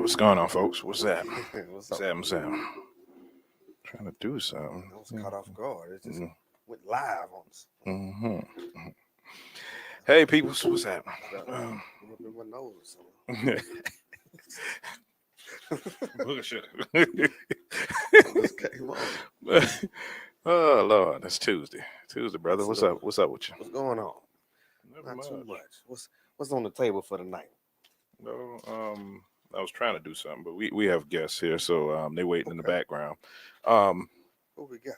What's going on, folks? What's that? What's What's up? that? What's that? Trying to do something. I was caught off guard. It just went live on us. Mm-hmm. Hey, people, what's that? Went up in my nose or something. Bullshit. Just came on. Oh Lord, it's Tuesday. Tuesday, brother. What's up? Absolutely. What's up with you? What's going on? Never Not too much. much. What's on the table for tonight? No, I was trying to do something, but we have guests here, so they waiting in the Okay. background. Um, What we got?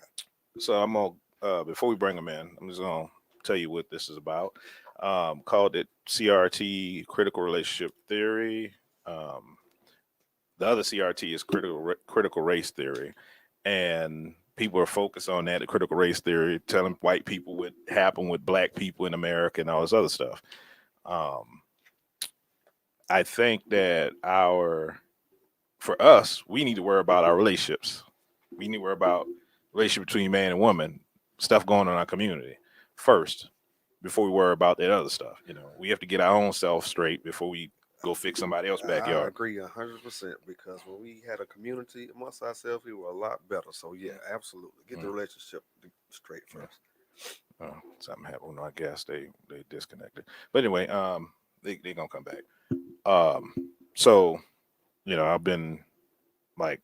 so I'm gonna before we bring them in, I'm just gonna tell you what this is about. Called it CRT, critical relationship theory. Um, the other CRT is critical race theory, and people are focused on that, the critical race theory, telling white people what happened with black people in America and all this other stuff. Um, I think that for us, we need to worry about our relationships. We need to worry about relationship between man and woman, stuff going on in our community first, before we worry about that other stuff. We have to get our own self straight before we go fix somebody else's I backyard. agree 100% because when we had a community amongst ourselves, we were a lot better. So yeah, absolutely. Get the Mm, relationship straight yeah. first. Something happened. I guess they disconnected. But anyway, they gonna come back. Um, so I've been like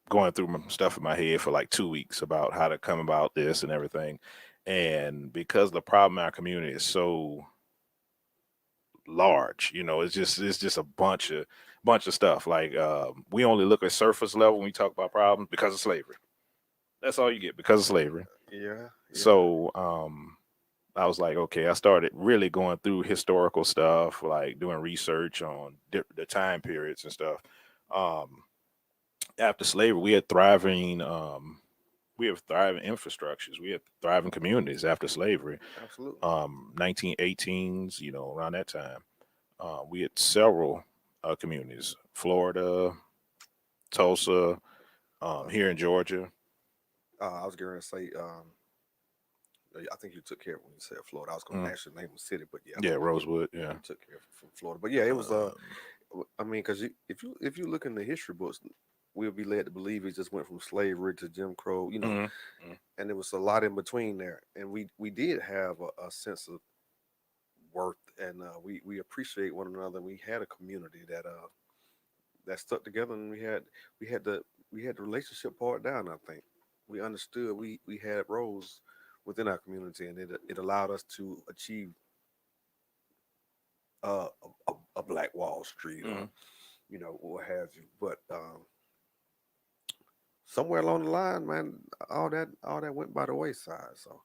going through stuff in my head for like 2 weeks about how to come about this and everything. And because the problem in our community is so large, it's just a bunch of stuff. Like we only look at surface level when we talk about problems because of slavery. That's all you get because of slavery. Yeah, yeah. So I was like, okay, I started really going through historical stuff, like doing research on the time periods and stuff. Um, After slavery, we have thriving infrastructures. We have thriving communities after slavery. Absolutely. 1918s, around that time, we had several communities. Florida, Tulsa, Uh, here in Georgia. I was going to say, I think you took care of it when you said Florida. I was going to Mm, ask the name of the city, but yeah, yeah, Rosewood. you Yeah. took care of it from Florida. But yeah, it was. Um, I mean, because if you look in the history books, we'll be led to believe it just went from slavery to Jim Crow, mhm, and there was a lot in between there. And we did have a sense of worth, and we appreciate one another. We had a community that stuck together, and we had the relationship part down. I think we understood we had roles within our community, and it allowed us to achieve a Black Wall Street or mhm. what have you. But somewhere along the line, man, all that went by the wayside. So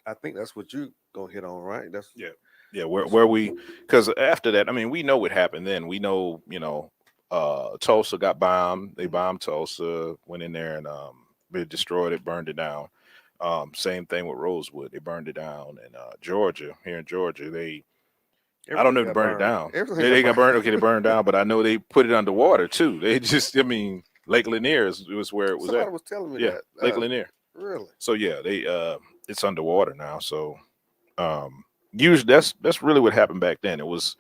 I think that's what you gonna hit on, right? That's Yeah, yeah. Where that's where we because after that, I mean, we know what happened then. We know, Tulsa got bombed. They Mhm. bombed Tulsa, went in there and they destroyed it, burned it down. Same thing with Rosewood. They burned it down. And Georgia, here in Georgia, I don't know Everything if they got burned it burned. down. Everything They, got they got burned. burned. Okay, they burned down, but I know they put it underwater too. They just, I mean, Lake Lanier was where it was Somebody at. was telling me Yeah, that. Lake Lanier. Really? So yeah, it's underwater now. So usually that's really what happened back then. It was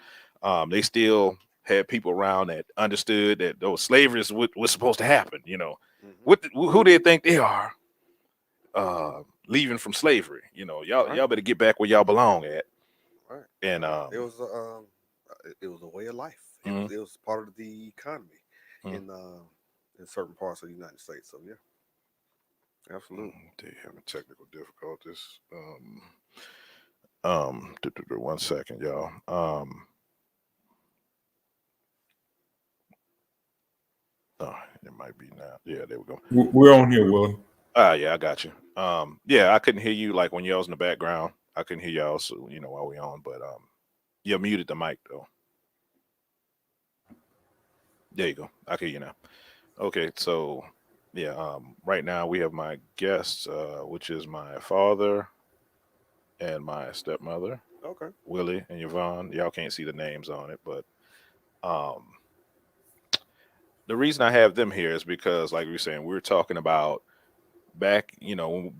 they still had people around that understood that those slavery is what was supposed to happen. Hmm. Who they think they are, leaving from slavery. Y'all Right. better get back where y'all belong at. Right. And Right. It was a way of life. It mm, was it was part of the economy mm, in certain parts of the United States. So yeah, absolutely. they having technical difficulties. 1 second, y'all. Oh, it might be now. Yeah, there we go. We're on here, Willie. Ah, yeah, I got you. Yeah, I couldn't hear you like when y'all was in the background. I couldn't hear y'all, so while we on. But you muted the mic though. There you go. I can hear you now. Okay, so yeah, right now we have my guests, which is my father and my stepmother, Okay. Willie and Yvonne. Y'all can't see the names on it, but um, the reason I have them here is because, like we were saying, we were talking about back, when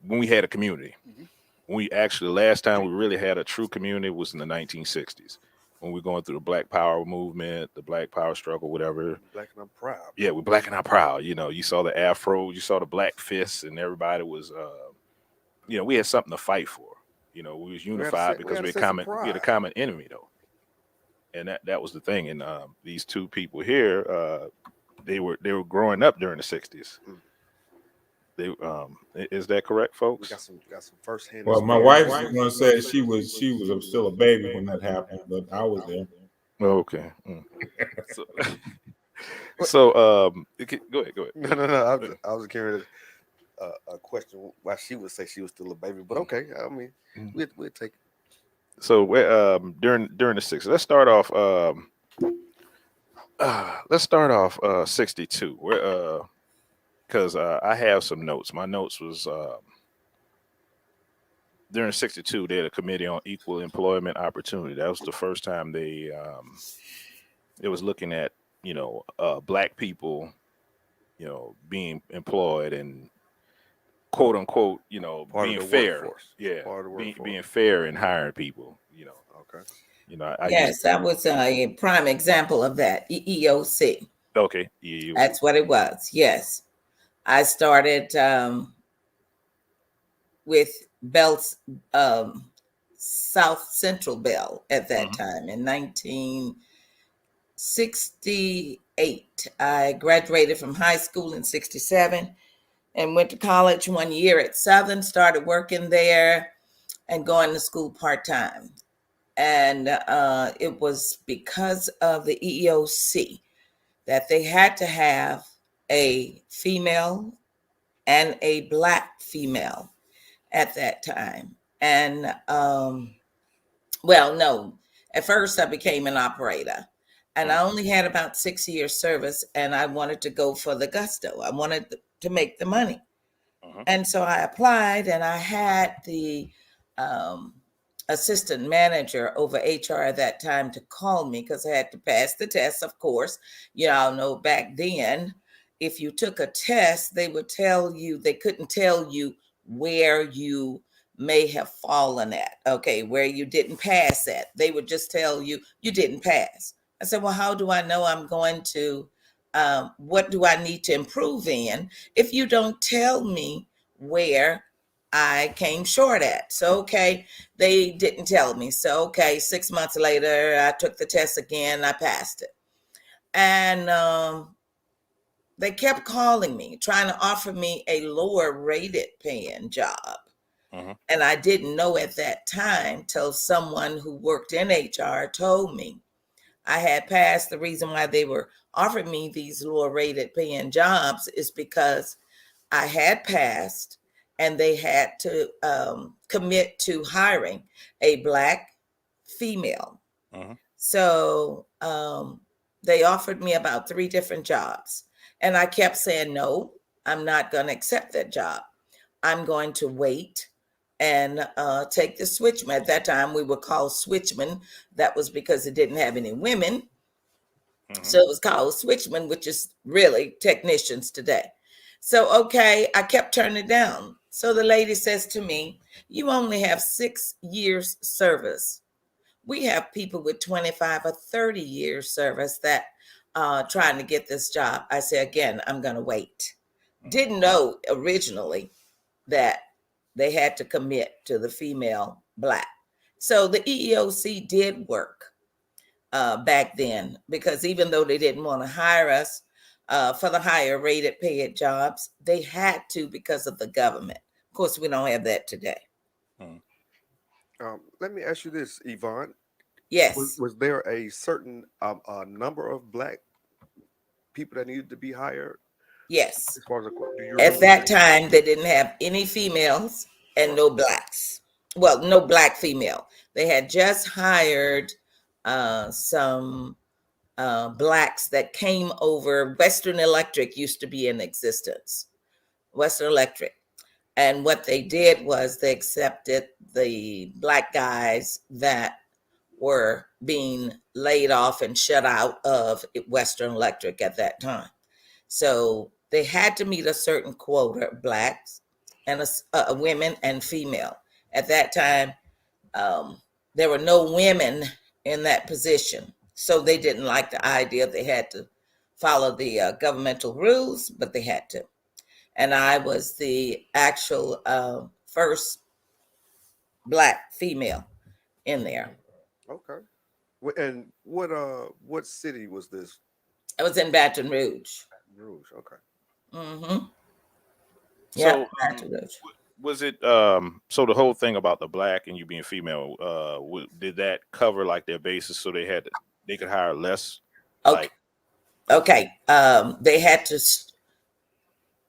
we had a community. Hmm. We actually last time we really had a true community was in the 1960s. when we're going through the Black Power movement, the Black Power struggle, whatever. Black and I'm proud. Yeah, we're Black and I'm proud. You know, you saw the afro, you saw the black fists, and everybody was, you know, we had something to fight for. You know, we was unified because we had a common enemy though, and that was the thing. And these two people here, they were growing up during the '60s. They is that correct, folks? We got some first hand. Well, my wife was going to say she was still a baby when that happened, but I was there. Oh, okay. So, go ahead. No. I was carrying a question why she would say she was still a baby, but okay. I mean, we'll take it. So, during the '60s, let's start off 62. Where because I have some notes. My notes was during '62 they had a committee on equal employment opportunity. That was the first time it was looking at, you know, black people, you know, being employed and quote unquote, you know, being fair. Workforce. Yeah, being fair in hiring people. You know. Okay. You know, yes, that was a prime example of that. EEOC. Okay, EEOC. That's what it was. Yes, I started with Bell's South Central Bell at that time in 1968. I graduated from high school in '67 and went to college 1 year at Southern. Started working there and going to school part-time. And it was because of the EEOC that they had to have a female and a black female at that time. And well, no, at first I became an operator and I only had about 6 years service and I wanted to go for the gusto. I wanted to make the money. And so I applied and I had the assistant manager over HR at that time to call me because I had to pass the test, of course. You all know back then, if you took a test, they would tell you, they couldn't tell you where you may have fallen at, okay, where you didn't pass at. They would just tell you, you didn't pass. I said, well, how do I know I'm going to, what do I need to improve in if you don't tell me where I came short at? So, okay, they didn't tell me. So, okay, 6 months later, I took the test again, I passed it. And they kept calling me, trying to offer me a lower rated paying job. And I didn't know at that time till someone who worked in HR told me I had passed. The reason why they were offering me these lower rated paying jobs is because I had passed and they had to commit to hiring a black female. So they offered me about 3 different jobs. And I kept saying, no, I'm not going to accept that job. I'm going to wait and take the switchman. At that time, we were called switchman. That was because it didn't have any women. So it was called switchman, which is really technicians today. So, okay, I kept turning it down. So the lady says to me, you only have 6 years service. We have people with 25 or 30 years service that trying to get this job. I say, again, I'm going to wait. Didn't know originally that they had to commit to the female black. So the EEOC did work back then, because even though they didn't want to hire us for the higher rated paid jobs, they had to because of the government. Of course, we don't have that today. Let me ask you this, Yvonne. Yes. Was there a certain number of black people that needed to be hired? Yes. As far as at that time, they didn't have any females and no blacks. Well, no black female. They had just hired some blacks that came over. Western Electric used to be in existence. Western Electric. And what they did was they accepted the black guys that were being laid off and shut out of Western Electric at that time. So they had to meet a certain quota of blacks and women and female. At that time, there were no women in that position. So they didn't like the idea they had to follow the governmental rules, but they had to. And I was the actual first Black female in there. Okay. And what city was this? I was in Baton Rouge. Rouge. Okay. Mm-hmm. Yeah, So Baton Rouge. was it so the whole thing about the Black and you being female, did that cover like their basis so they could hire less? Okay. Okay. They had to.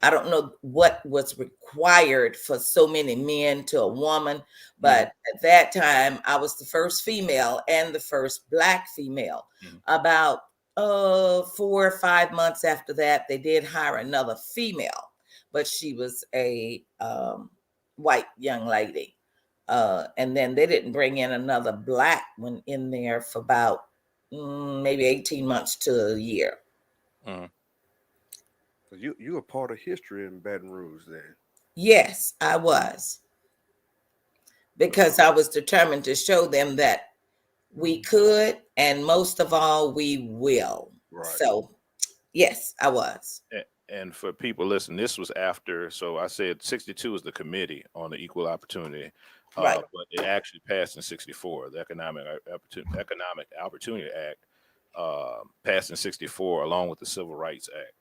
I don't know what was required for so many men to a woman, but at that time I was the first female and the first Black female. About 4 or 5 months after that, they did hire another female, but she was a white young lady. And then they didn't bring in another Black one in there for about maybe 18 months to a year. So you were part of history in Baton Rouge then. Yes, I was. Because I was determined to show them that we could, and most of all, we will. Right. So, yes, I was. And for people listening, this was after. So I said 62 is the Committee on the Equal Opportunity, Right. but it actually passed in 64. The Economic Opportunity Act passed in 64, along with the Civil Rights Act.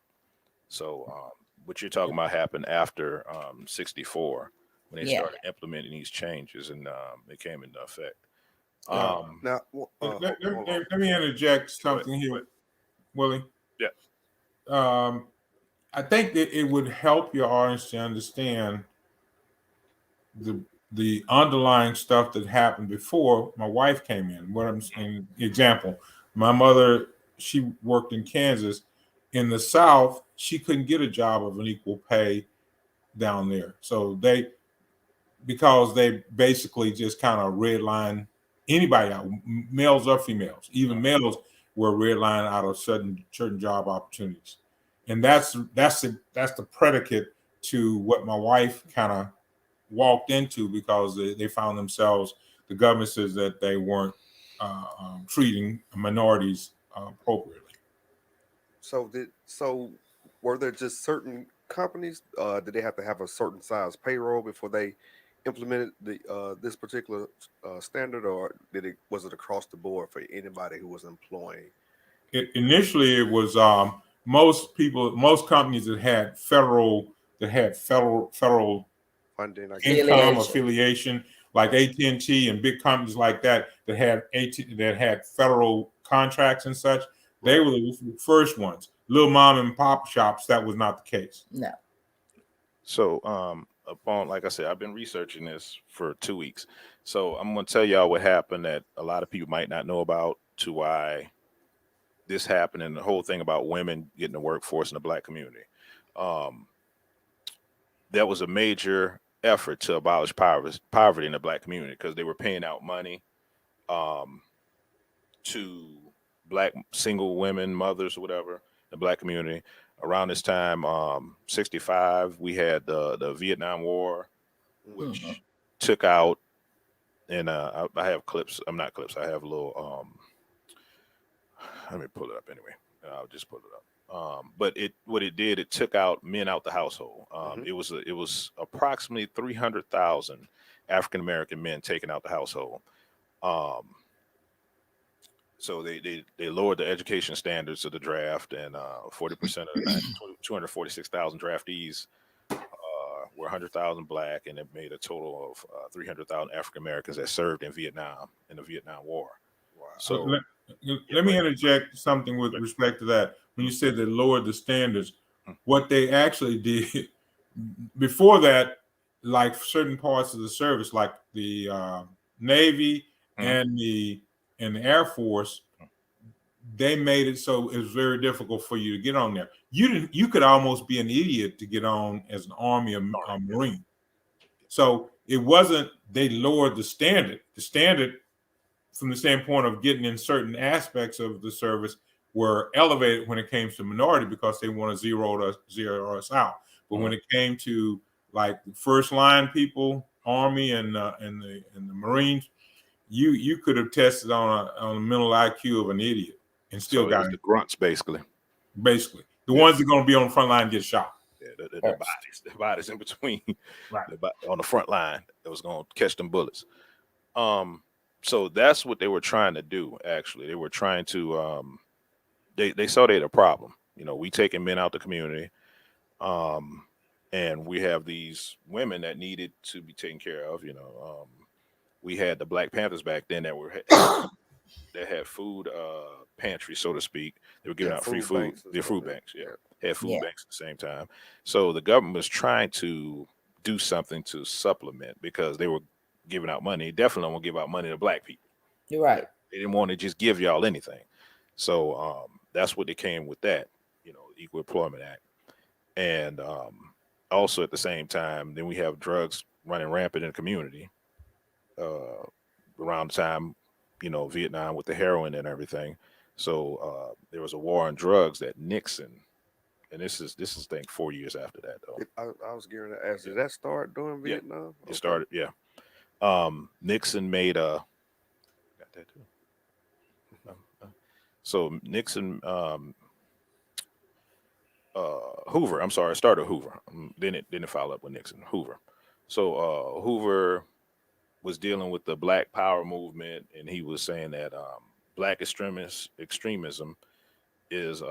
So what you're talking about happened after 64, when they started implementing these changes, and it came into effect. Now, let me interject something here, Willie. Yeah. I think that it would help your audience to understand the underlying stuff that happened before my wife came in. What I'm saying, example, my mother, she worked in Kansas. In the South, she couldn't get a job of an equal pay down there. So because they basically just kind of redline anybody out, males or females, even males were redlined out of certain job opportunities. And that's the predicate to what my wife kind of walked into, because they found themselves, the government says that they weren't treating minorities appropriately. So were there just certain companies? Did they have to have a certain size payroll before they implemented this particular standard, or was it across the board for anybody who was employing? Initially, it was most companies that had federal Funding, income affiliation, like AT&T and big companies like that had federal contracts and such. They were the first ones. Little mom and pop shops, that was not the case. No. So like I said, I've been researching this for 2 weeks. So I'm going to tell y'all what happened that a lot of people might not know about, to why this happened, and the whole thing about women getting the workforce in the Black community. There was a major effort to abolish poverty in the Black community, because they were paying out money to Black single women, mothers, or whatever, in the Black community. Around this time, 65, we had the Vietnam War, which took out, and I have clips. I'm not clips. I have a little. Let me pull it up anyway. I'll just pull it up. But it took out men out the household. It was approximately 300,000 African American men taken out the household. So they lowered the education standards of the draft, and 40% of the 246,000 draftees were 100,000 Black, and it made a total of 300,000 African Americans that served in Vietnam, in the Vietnam War. Wow. So let me interject something with respect to that. When you said they lowered the standards, what they actually did before that, like certain parts of the service, like the Navy and the Air Force, they made it so it was very difficult for you to get on there. You could almost be an idiot to get on as an Army or Marine. So it wasn't, they lowered the standard. The standard, from the standpoint of getting in certain aspects of the service, were elevated when it came to minority, because they want to zero us out. But when it came to like the first line people, Army and the Marines, you could have tested on a mental IQ of an idiot and still So it got was it. the grunts, basically. Basically, the ones that are going to be on the front line and get shot. Yeah, the First. bodies in between, Right. on the front line that was going to catch them bullets. So that's what they were trying to do. Actually, they were trying to. They saw they had a problem. You know, we taking men out the community, and we have these women that needed to be taken care of. You know, we had the Black Panthers back then that were that had food pantry, so to speak. They were giving out free food. Their food banks, had food Yeah. banks at the same time. So the government was trying to do something to supplement because they were giving out money. Definitely don't want to give out money to black people. You're right. They didn't want to just give y'all anything. So that's what they came with that, you know, Equal Employment Act. And also at the same time, then we have drugs running rampant in the community around the time, you know, Vietnam with the heroin and everything. So there was a war on drugs that Nixon, and this is I think 4 years after that though. I was gearing to ask, did that start during Yeah. Vietnam? It started, yeah. Nixon made a. Got that too. So Nixon, Hoover. I'm sorry, it started Hoover. Then it followed up with Nixon. Hoover. So Hoover was dealing with the Black Power movement, and he was saying that black extremism is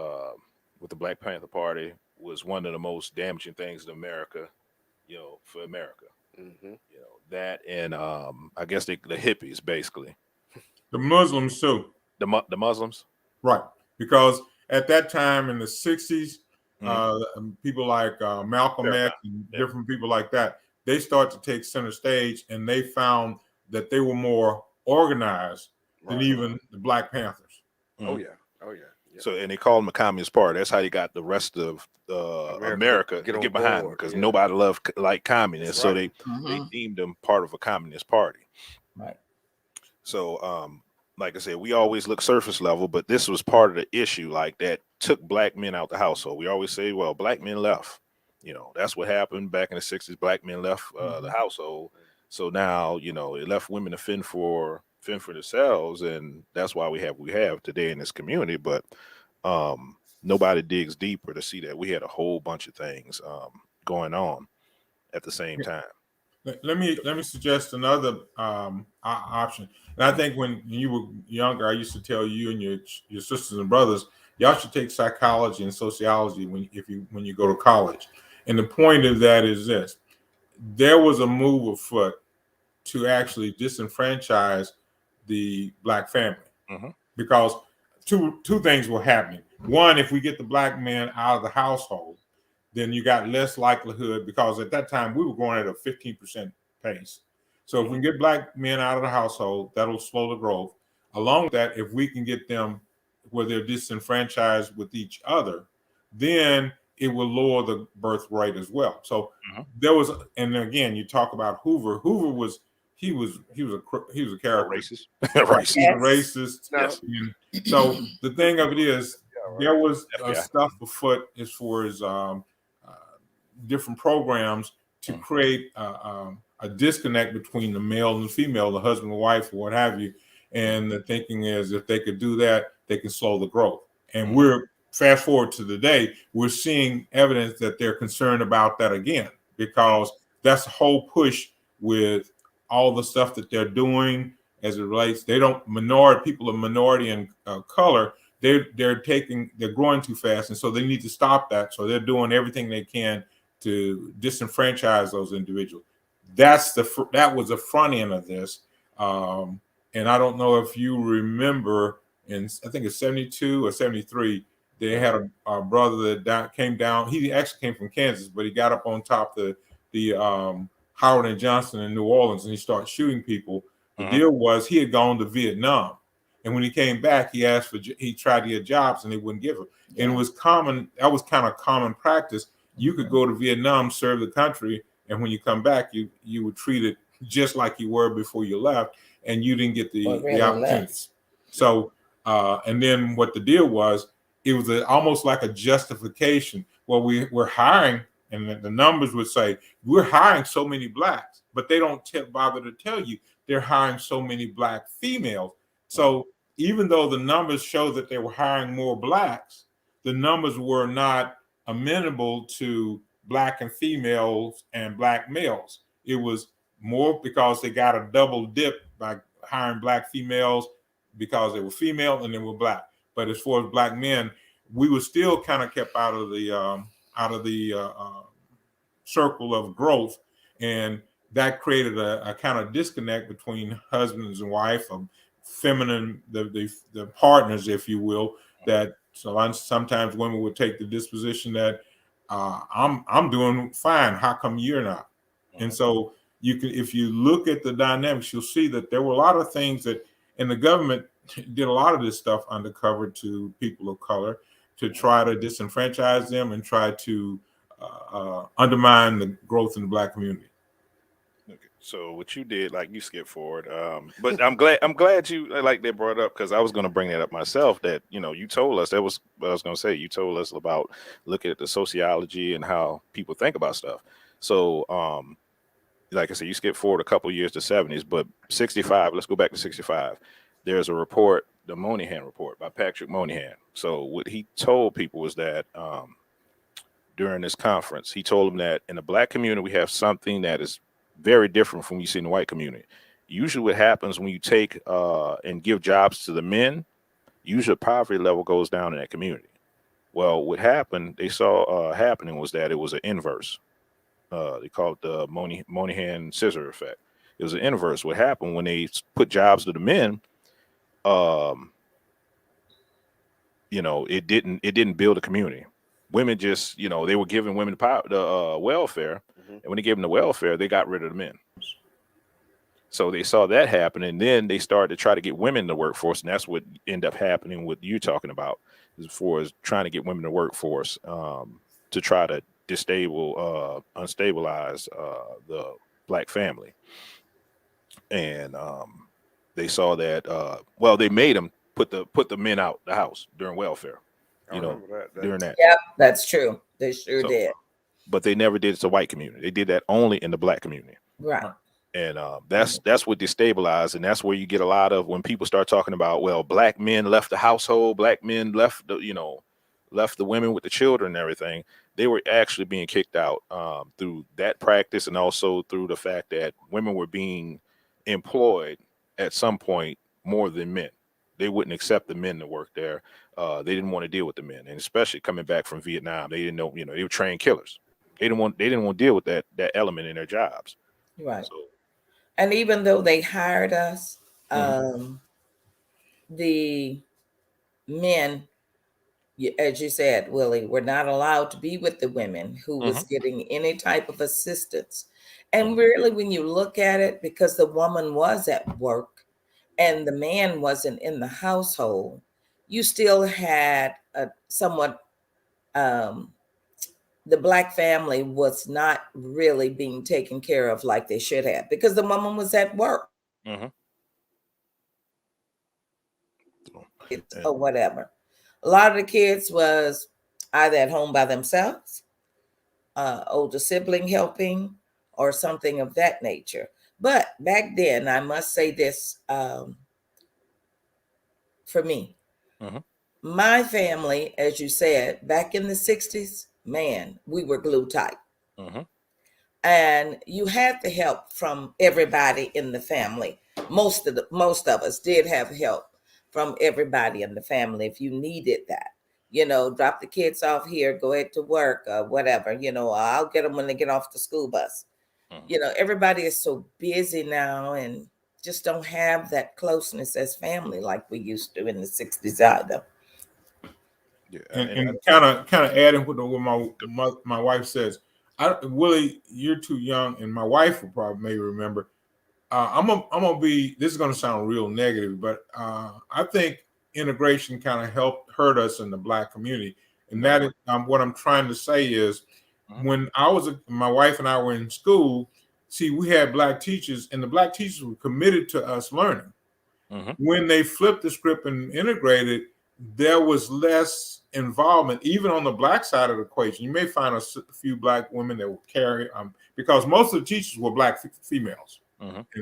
with the Black Panther Party was one of the most damaging things in America, you know, for America. Mm-hmm. You know that, and I guess the hippies basically, The Muslims too. the Muslims. Right. Because at that time in the 60s, people like Malcolm X and different people like that, they start to take center stage, and they found that they were more organized than even the Black Panthers. Oh yeah. So, and they called them a communist party. That's how they got the rest of America to get behind them, because nobody loved like communists. So they deemed them part of a communist party. Right. So, like I said, we always look surface level, but this was part of the issue, like that took black men out the household. We always say, well, black men left. You know, that's what happened back in the 60s. Black men left the household. So now, you know, it left women to fend for themselves, and that's why we have today in this community. But nobody digs deeper to see that we had a whole bunch of things going on at the same time. Let me suggest another option. And I think when you were younger, I used to tell you and your sisters and brothers, y'all should take psychology and sociology when you go to college. And the point of that is this: there was a move afoot to actually disenfranchise the black family, because two things were happening. One, if we get the black man out of the household, then you got less likelihood, because at that time we were going at a 15% pace. So if we can get black men out of the household, that'll slow the growth. Along with that, if we can get them where they're disenfranchised with each other, then it will lower the birth rate as well. So there was, and again, you talk about Hoover. Hoover was he was a character, Racist, racist. Yes. And so the thing of it is, there was stuff afoot as far as different programs to create a disconnect between the male and the female, the husband and wife, or what have you. And the thinking is, if they could do that, they can slow the growth. And we're fast forward to today, we're seeing evidence that they're concerned about that again, because that's the whole push with all the stuff that they're doing as it relates. They don't people of minority and color. They're growing too fast, and so they need to stop that. So they're doing everything they can to disenfranchise those individuals. That was the front end of this. And I don't know if you remember, I think it's 72 or 73, they had a brother that came down. He actually came from Kansas, but he got up on top of the Howard and Johnson in New Orleans, and he started shooting people. The deal was he had gone to Vietnam, and when he came back, he tried to get jobs, and they wouldn't give him. And it was common. That was kind of common practice. You could go to Vietnam, serve the country, and when you come back, you were treated just like you were before you left, and you didn't get the opportunities. So, and then what the deal was, it was almost like a justification. Well, we're hiring, and the numbers would say we're hiring so many blacks, but they don't bother to tell you they're hiring so many black females. So even though the numbers show that they were hiring more blacks, the numbers were not amenable to black and females and black males. It was more because they got a double dip by hiring black females because they were female and they were black. But as far as black men, we were still kind of kept out of the circle of growth, and that created a kind of disconnect between husbands and wife, feminine the partners, if you will. That sometimes women would take the disposition that I'm doing fine. How come you're not? And so you can, if you look at the dynamics, you'll see that there were a lot of things that, and the government did a lot of this stuff undercover to people of color to try to disenfranchise them and try to undermine the growth in the black community. Okay. So what you did, like you skipped forward, but I'm glad you like they brought up, because I was going to bring that up myself. That you told us, that was what I was going to say. You told us about looking at the sociology and how people think about stuff. So like I said, you skipped forward a couple years to 70s, but 65. Let's go back to 65. There's a report, the Monahan report by Patrick Monahan. So what he told people was that during this conference, he told them that in the black community, we have something that is very different from what you see in the white community. Usually what happens when you take and give jobs to the men, usually the poverty level goes down in that community. Well, what happened, they saw happening was that it was an inverse. They call it the Monahan Scissor effect. It was an inverse. What happened when they put jobs to the men, it didn't build a community. Women just, they were giving women the welfare, and when they gave them the welfare, they got rid of the men. So they saw that happen, and then they started to try to get women in the workforce, and that's what ended up happening with you talking about, as far as trying to get women in the workforce to try to unstabilize the black family. And they saw that they made them put the men out the house during welfare. During that. Yeah, that's true. They sure did. But they never did it to white community. They did that only in the black community. Right. And that's what destabilized, and that's where you get a lot of when people start talking about, well, black men left the household, black men left the women with the children and everything. They were actually being kicked out through that practice, and also through the fact that women were being employed at some point more than men. They wouldn't accept the men to work there. They didn't want to deal with the men, and especially coming back from Vietnam, they didn't know. They were trained killers. They didn't want to deal with that element in their jobs. Right. So, and even though they hired us, the men, as you said, Willie, were not allowed to be with the women who was getting any type of assistance. And really, when you look at it, because the woman was at work and the man wasn't in the household, you still had a somewhat, the black family was not really being taken care of like they should have, because the woman was at work or whatever. A lot of the kids was either at home by themselves, older sibling helping, or something of that nature. But back then, I must say this, for me, my family, as you said, back in the 60s, man, we were glue tight. And you had the help from everybody in the family. Most of us did have help from everybody in the family if you needed that. Drop the kids off here, go ahead to work, whatever. I'll get them when they get off the school bus. Everybody is so busy now and just don't have that closeness as family like we used to in the 60s either. Yeah, and kind of adding what my wife says. Willie, you're too young, and my wife will probably may remember. I'm gonna be. This is gonna sound real negative, but I think integration kind of hurt us in the black community, and that is what I'm trying to say is when my wife and I were in school. See, we had black teachers, and the black teachers were committed to us learning. When they flipped the script and integrated, there was less involvement, even on the black side of the equation. You may find a few black women that will carry, because most of the teachers were black females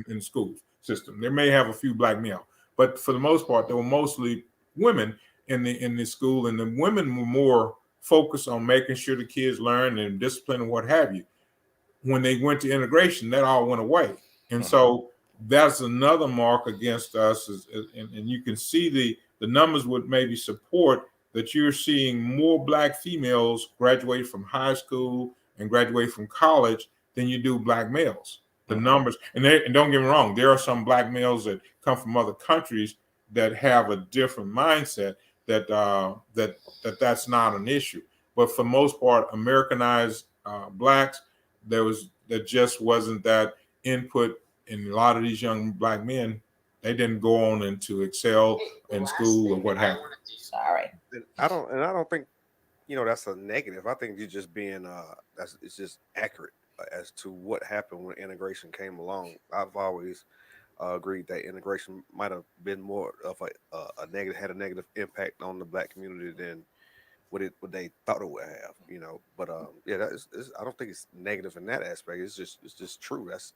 in schools. system. They may have a few black male, but for the most part, there were mostly women in the school, and the women were more focused on making sure the kids learn and discipline and what have you. When they went to integration, that all went away, and so that's another mark against us. And you can see the numbers would maybe support that you're seeing more black females graduate from high school and graduate from college than you do black males. The numbers, and don't get me wrong, there are some black males that come from other countries that have a different mindset that's not an issue. But for the most part, Americanized blacks, there just wasn't that input in a lot of these young black men. They didn't go on and to excel in school or what have you. Sorry. And I don't think, that's a negative. I think you're just being it's just accurate as to what happened when integration came along. I've always agreed that integration might have been more of a negative, had a negative impact on the black community than what they thought it would have, But yeah, I don't think it's negative in that aspect. It's just true. That's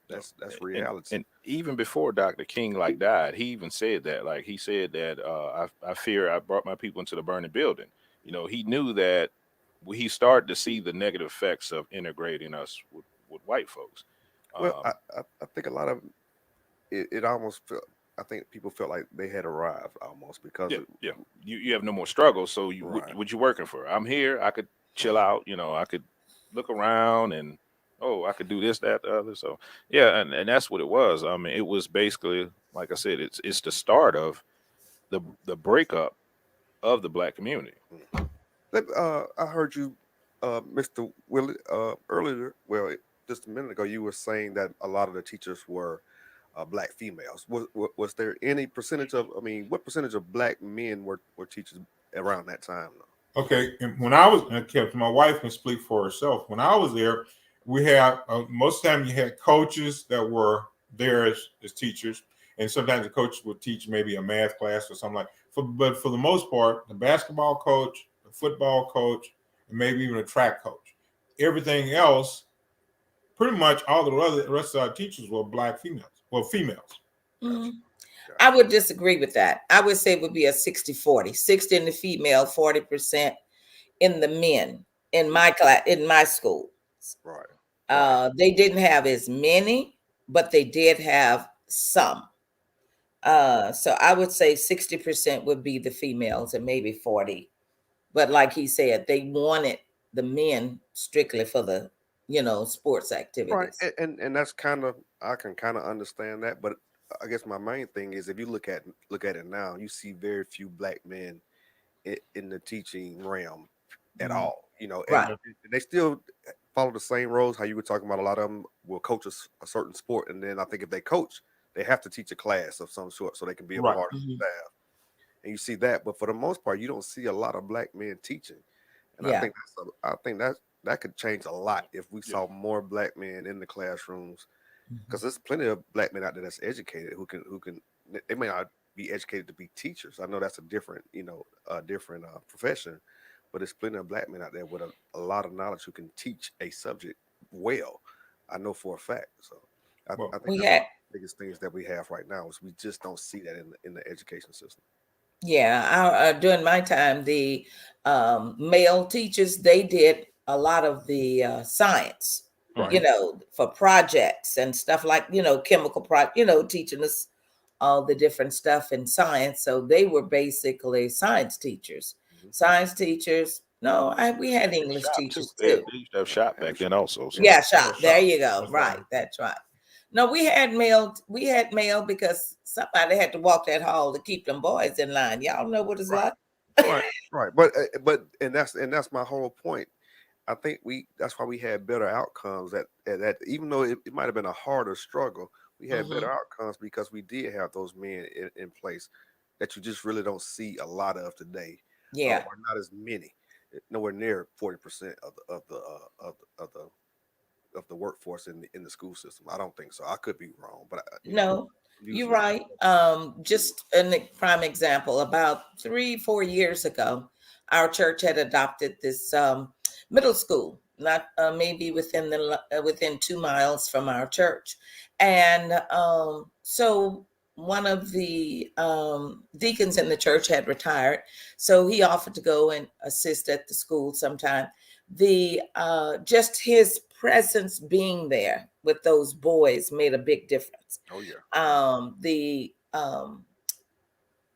reality. And even before Dr. King died, he even said that. He said that I fear I brought my people into the burning building. He knew that he started to see the negative effects of integrating us with white folks. Well, I think a lot of it almost felt. I think people felt like they had arrived almost because you have no more struggle. So Right. what you working for? I'm here. I could chill out. I could look around and I could do this, that, the other. So yeah, and that's what it was. I mean, it was basically, like I said, it's the start of the breakup of the black community. I heard you, Mr. Willie, earlier. Well, just a minute ago, you were saying that a lot of the teachers were black females. Was there any percentage of? I mean, what percentage of black men were teachers around that time? Okay, and when I was, my wife can speak for herself. When I was there, we had most of the time you had coaches that were there as teachers, and sometimes the coaches would teach maybe a math class or something but for the most part, the basketball coach, the football coach, and maybe even a track coach. Everything else, pretty much all the rest of our teachers were black females. Well, females. Mm-hmm. I would disagree with that. I would say it would be a 60-40, 60 in the female, 40% in the men in my class, in my school. Right. They didn't have as many, but they did have some. So I would say 60% would be the females and maybe 40. But like he said, they wanted the men strictly for the, sports activities. Right. And that's I can kind of understand that, but I guess my main thing is if you look at it now, you see very few black men in the teaching realm at all. Right. And they still follow the same roles. How you were talking about, a lot of them will coach a certain sport, and then I think if they coach, they have to teach a class of some sort so they can be a part of the staff. And you see that, but for the most part, you don't see a lot of black men teaching. And I think that could change a lot if we saw more black men in the classrooms. Because there's plenty of black men out there that's educated who can they may not be educated to be teachers. I know that's a different profession, but there's plenty of black men out there with a lot of knowledge who can teach a subject well. I know for a fact. So I think that's one of the biggest things that we have right now is we just don't see that in the education system. Yeah, during my time, the male teachers, they did a lot of the science. Right. For projects and stuff like, chemical teaching us all the different stuff in science. So they were basically science teachers. Science teachers. No, we had English teachers too. They used to have shop back then also. So. Yeah, shop. There you go. That's right. That's right. No, we had male because somebody had to walk that hall to keep them boys in line. Y'all know what it's like. Right. But that's my whole point. I think that's why we had better outcomes that even though it might have been a harder struggle, we had better outcomes because we did have those men in place that you just really don't see a lot of today. Yeah. Or not as many, nowhere near 40% of the workforce in the school system. I don't think so. I could be wrong, but no, you're right. Just a prime example, about 3-4 years ago, our church had adopted this middle school. not maybe within 2 miles from our church. And so one of the deacons in the church had retired, so he offered to go and assist at the school sometime. The just his presence being there with those boys made a big difference. Oh yeah. The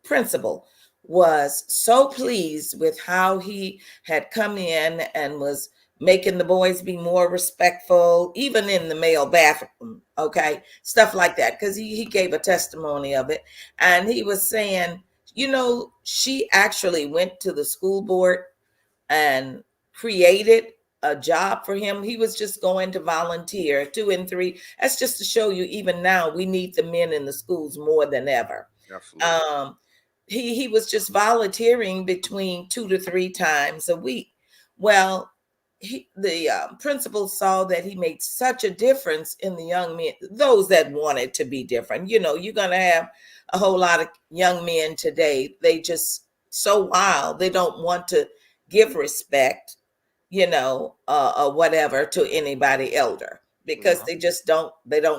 principal was so pleased with how he had come in and was making the boys be more respectful, even in the male bathroom, okay, stuff like that, because he gave a testimony of it. And he was saying, she actually went to the school board and created a job for him. He was just going to volunteer 2 and 3. That's just to show you, even now, we need the men in the schools more than ever. Absolutely. He was just volunteering between 2 to 3 times a week. Well, the principal saw that he made such a difference in the young men, those that wanted to be different. You're going to have a whole lot of young men today. They just so wild. They don't want to give respect, or whatever, to anybody elder, because No. they just don't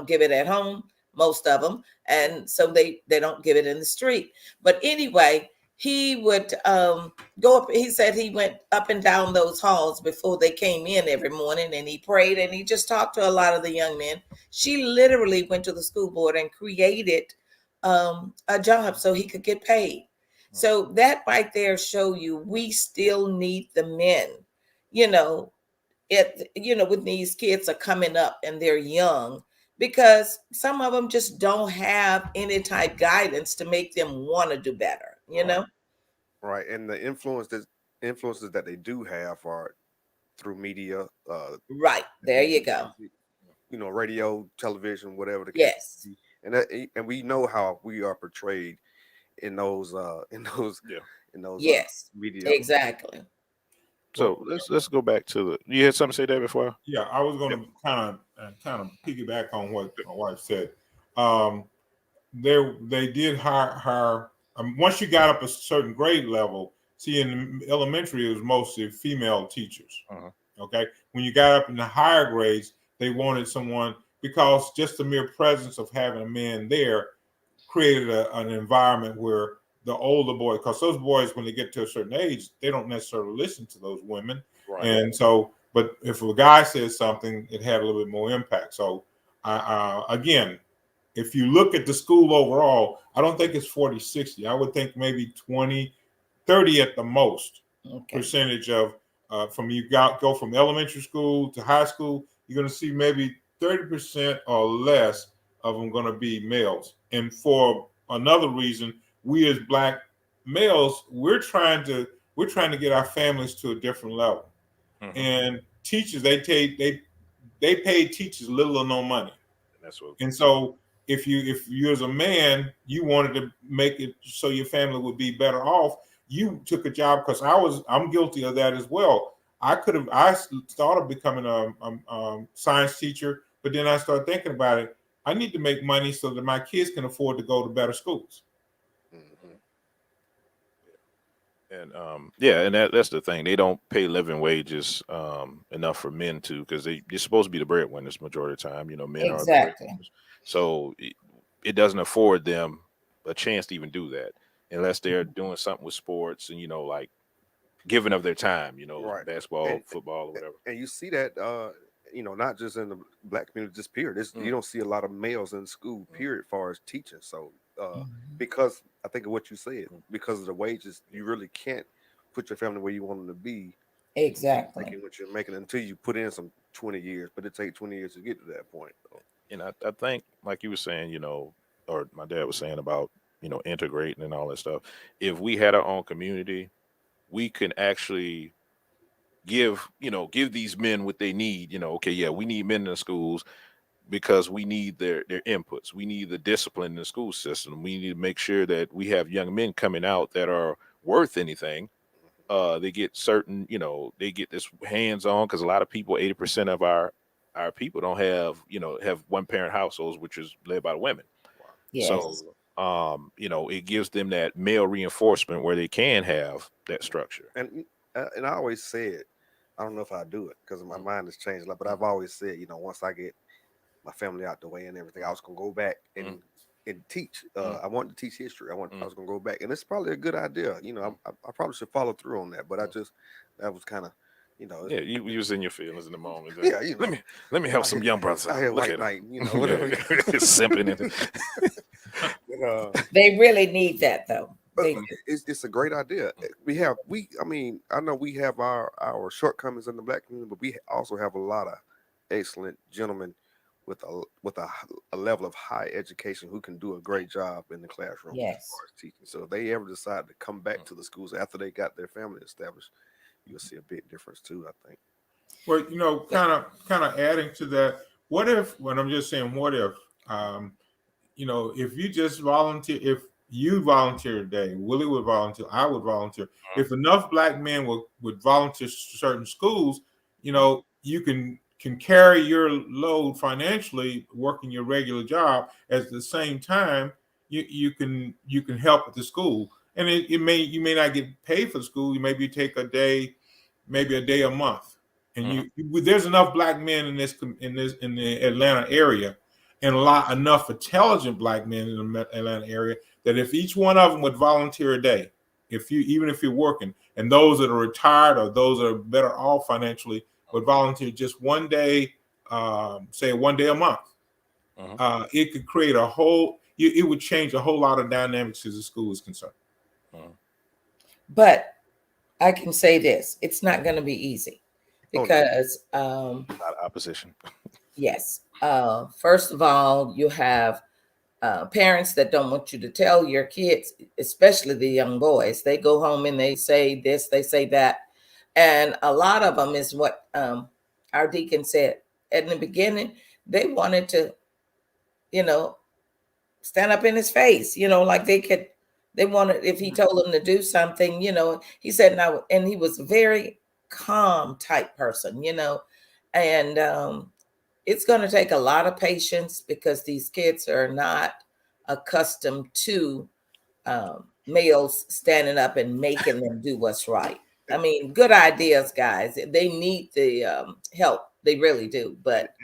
give it at home, most of them. And so they don't give it in the street. But anyway, he would go up. He said he went up and down those halls before they came in every morning, and he prayed, and he just talked to a lot of the young men. She literally went to the school board and created a job so he could get paid. So that right there show you we still need the men. When these kids are coming up and they're young, because some of them just don't have any type guidance to make them want to do better. Right. And the influences that they do have are through media, Right, there you go. radio, television, whatever the case Yes. may be. And we know how we are portrayed in those Yes, media. exactly. So let's go back to the. You had something to say there before? Yeah, I was going to kind of piggyback on what my wife said. They did hire once you got up a certain grade level. See, in elementary, it was mostly female teachers. Okay, when you got up in the higher grades, they wanted someone, because just the mere presence of having a man there created an environment where the older boys, because those boys, when they get to a certain age, they don't necessarily listen to those women. Right. And so, but if a guy says something, it had a little bit more impact. So, again, if you look at the school overall, I don't think it's 40-60. I would think maybe 20-30 at the most percentage of from go from elementary school to high school, you're going to see maybe 30% or less of them going to be males. And for another reason, we as Black males, we're trying to get our families to a different level. And teachers, they paid teachers little or no money. That's what. And so if you as a man, you wanted to make it so your family would be better off, you took a job, because I'm guilty of that as well. I thought of becoming a science teacher, but then I started thinking about it. I need to make money so that my kids can afford to go to better schools. And and that's the thing. They don't pay living wages enough for men too, because you're supposed to be the breadwinners majority of the time. Men are the Exactly. breadwinners. So it doesn't afford them a chance to even do that unless they're doing something with sports and like giving of their time. Right. Basketball, football, or whatever. And you see that not just in the Black community, just period. You don't see a lot of males in school, period, as far as teaching. So because I think of what you said, because of the wages, you really can't put your family where you want them to be. Exactly. Making what you're making until you put in some 20 years, but it takes 20 years to get to that point. And I think, like you were saying, or my dad was saying about, integrating and all that stuff. If we had our own community, we can actually give these men what they need. Okay, yeah, we need men in the schools because we need their inputs. We need the discipline in the school system. We need to make sure that we have young men coming out that are worth anything. They get certain, they get this hands-on, because a lot of people, 80% of our people don't have, have one parent households, which is led by the women. Yes. So, it gives them that male reinforcement where they can have that structure. And I always said, I don't know if I do it because my mind has changed a lot. But I've always said, once I get my family out the way and everything, I was gonna go back and teach. I wanted to teach history. I was gonna go back, and it's probably a good idea. I probably should follow through on that. But that was kind of, Yeah, you was in your feelings in the moment. Yeah, let me help some young brothers I out. had Look white at knight, them. whatever. Simping in it. They really need that though. But They do. it's a great idea. I know we have our shortcomings in the black community, but we also have a lot of excellent gentlemen with a level of high education who can do a great job in the classroom as Yes. far as teaching. So if they ever decide to come back to the schools after they got their family established, you'll see a big difference too, I think. Well, kind of adding to that, what if, when I'm just saying, what if, if you just volunteer, if you volunteer today, Willie would volunteer, I would volunteer. If enough black men would volunteer to certain schools, you can carry your load financially working your regular job. At the same time, you can help at the school, and you may not get paid for the school. You maybe take a day, maybe a day a month, and there's enough black men in the Atlanta area, and enough intelligent black men in the Atlanta area that if each one of them would volunteer a day, even if you're working, and those that are retired or those that are better off financially would volunteer just one day, say 1 day a month, it could create it would change a whole lot of dynamics as the school is concerned. But I can say this: it's not going to be easy because a lot of opposition. yes. First of all, you have parents that don't want you to tell your kids, especially the young boys. They go home and they say this, they say that. And a lot of them is what our deacon said in the beginning. They wanted to, stand up in his face, like they wanted, if he told them to do something, he said no. And he was a very calm type person, and it's going to take a lot of patience because these kids are not accustomed to males standing up and making them do what's right. I mean, good ideas, guys. They need the help. They really do. But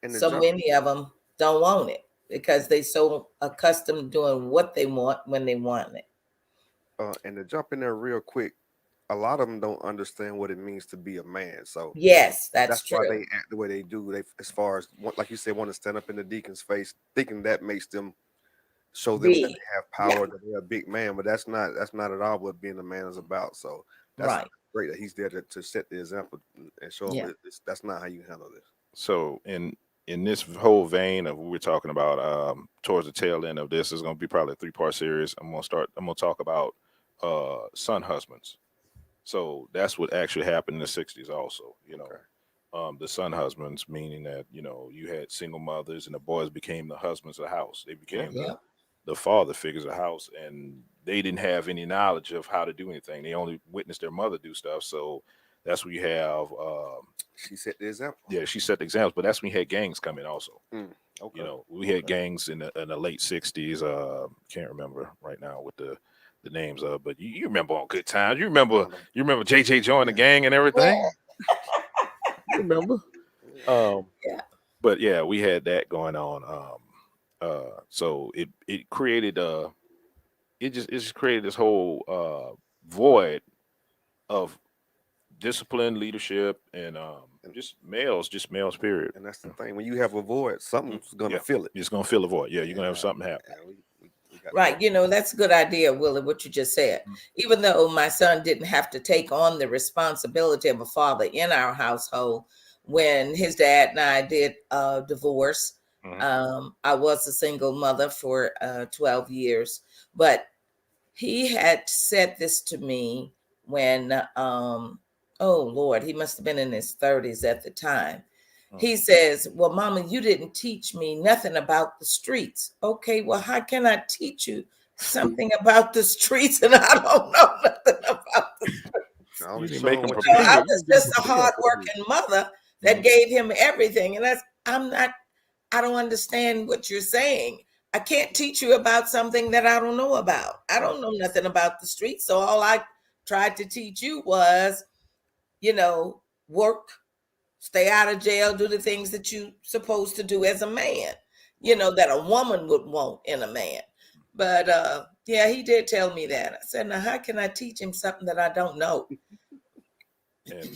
so many of them don't want it because they so accustomed to doing what they want when they want it. And to jump in there real quick, a lot of them don't understand what it means to be a man. So yes, that's true. Why they act the way they do. They, as far as like you said, want to stand up in the deacon's face, thinking that makes them show them that they have power, that they're a big man. But that's not at all what being a man is about. So that's great that he's there to set the example and show them that's not how you handle this. So in this whole vein of what we're talking about, towards the tail end of this is going to be probably a 3-part series. I'm going to talk about son husbands. So that's what actually happened in the 60s also, the son husbands, meaning that, you had single mothers and the boys became the husbands of the house. They became the father figures of the house, and they didn't have any knowledge of how to do anything. They only witnessed their mother do stuff. So that's where you have. She set the example. Yeah, she set the examples, but that's when you had gangs come in also. Okay. We had gangs in the late 60s. Can't remember right now what the names of, but you remember on Good Times. You remember JJ joined the gang and everything. You remember? But yeah, we had that going on. So it created it just created this whole void of discipline, leadership, and just males period. And that's the thing. When you have a void, something's gonna fill it. It's gonna fill a void. Yeah, you're gonna have something happen. Right. That's a good idea, Willie, what you just said. Even though my son didn't have to take on the responsibility of a father in our household when his dad and I did divorce. I was a single mother for 12 years, but he had said this to me when, oh Lord, he must have been in his 30s at the time. He says, well, Mama, you didn't teach me nothing about the streets. Okay, well, how can I teach you something about the streets and I don't know nothing about the streets? I was just a hardworking mother that gave him everything. And I don't understand what you're saying. I can't teach you about something that I don't know about. I don't know nothing about the streets. So all I tried to teach you was, work, stay out of jail, do the things that you supposed to do as a man, you know, that a woman would want in a man. But yeah, he did tell me that. I said, now how can I teach him something that I don't know? And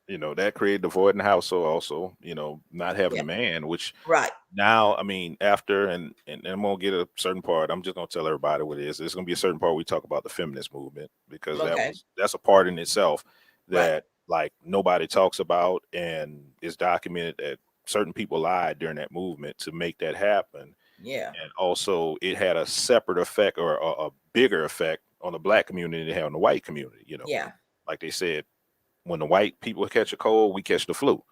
you know, that created the void in the household also, you know, not having Yeah. a man, which Right. now, I mean, after and I'm gonna get a certain part. I'm just gonna tell everybody what it is. There's gonna be a certain part we talk about the feminist movement, because Okay. that's a part in itself Right. that like nobody talks about, and it's documented that certain people lied during that movement to make that happen. Yeah. And also it had a separate effect, or a bigger effect on the black community than it had on the white community. You know, Yeah. like they said, when the white people catch a cold, we catch the flu.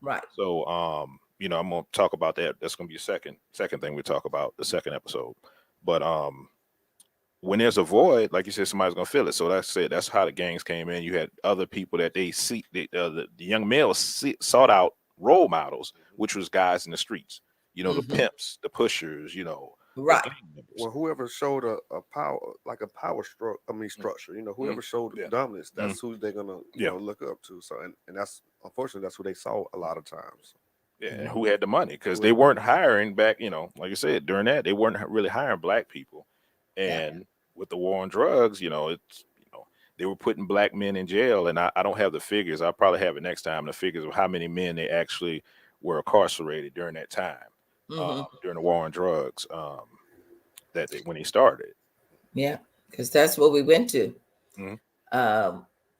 Right. So, you know, I'm gonna talk about that. That's gonna be a second thing we talk about, the second episode. But when there's a void, like you said, somebody's gonna fill it. So that's it. That's how the gangs came in. You had other people that the young males sought out role models, which was guys in the streets. You know, the pimps, the pushers. You know, the Right. gang members. Well, whoever showed a power, like a power structure, you know, whoever showed Yeah. dominance, that's who they're gonna, you Yeah. know, look up to. So, and that's unfortunately that's who they saw a lot of times. Yeah, and who had the money, because they weren't hiring back, you know, like I said, during that, they weren't really hiring black people. And with the war on drugs, you know, it's, you know, they were putting black men in jail. And I don't have the figures. I'll probably have it next time, the figures of how many men they actually were incarcerated during that time, during the war on drugs, when they started. Yeah, because that's what we went to. Mhm.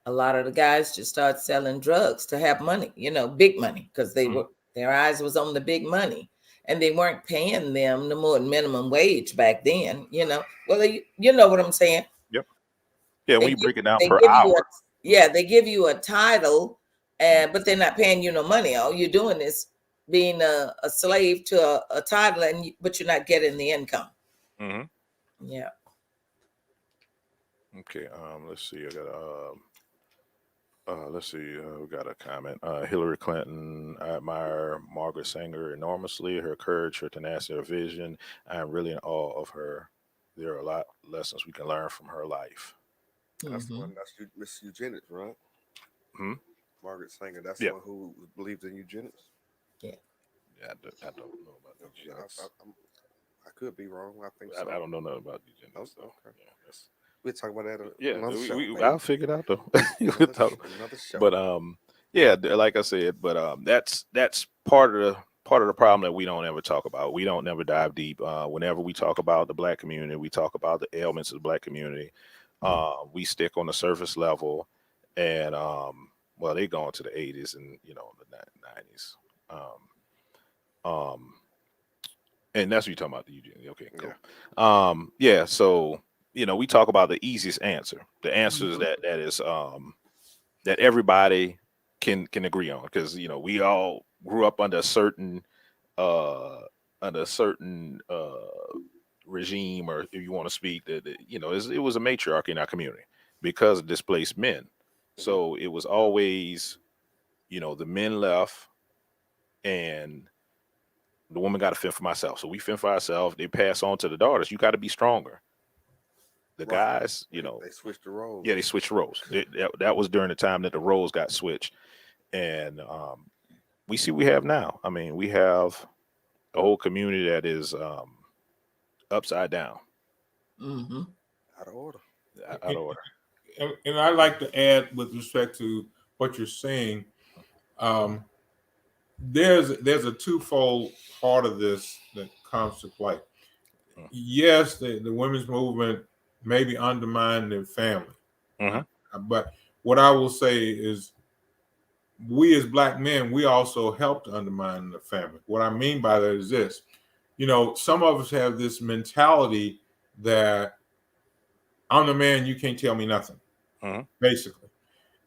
A lot of the guys just started selling drugs to have money, you know, big money, because they were, their eyes was on the big money, and they weren't paying them no more than minimum wage back then, you know. Well, you know what I'm saying? Yep. Yeah, They when you break it down they per give hour. you they give you a title, but they're not paying you no money. All you're doing is being a slave to a title, but you're not getting the income. Mm-hmm. Yeah. Okay. Let's see. Let's see. We got a comment. Hillary Clinton. I admire Margaret Sanger enormously. Her courage, her tenacity, her vision. I am really in awe of her. There are a lot of lessons we can learn from her life. That's the one. That's Miss Eugenics, right? Hmm? Margaret Sanger. That's Yeah. the one who believed in eugenics. Yeah. I don't know about eugenics. I could be wrong. I think so. I don't know nothing about eugenics. Okay. So, yeah, We'll talk about that. yeah, Show, I'll figure it out though. another show. But yeah, like I said, but that's part of the problem that we don't ever talk about. We don't never dive deep. Whenever we talk about the black community, we talk about the ailments of the black community. We stick on the surface level, and well, they go into the 80s and, you know, the 90s. And that's what you're talking about, the Eugene. Okay, cool. Yeah, so, you know, we talk about the easiest answer. The answer is that is that everybody can agree on, because, you know, we all grew up under a certain regime, or if you want to speak that, you know, it was a matriarchy in our community because of displaced men. So it was always, you know, the men left and the woman got to fend for myself. So we fend for ourselves. They pass on to the daughters. You got to be stronger. The guys, you know, they switched the roles. Yeah, they switched roles. That was during the time that the roles got switched. And we see we have now. I mean, we have a whole community that is upside down. Out of order. Out of order. And I'd like to add, with respect to what you're saying, there's a twofold part of this that comes to play. Yes, the women's movement maybe undermined their family, but what I will say is, we as black men, we also helped undermine the family. What I mean by that is this: you know, some of us have this mentality that I'm the man, you can't tell me nothing, basically.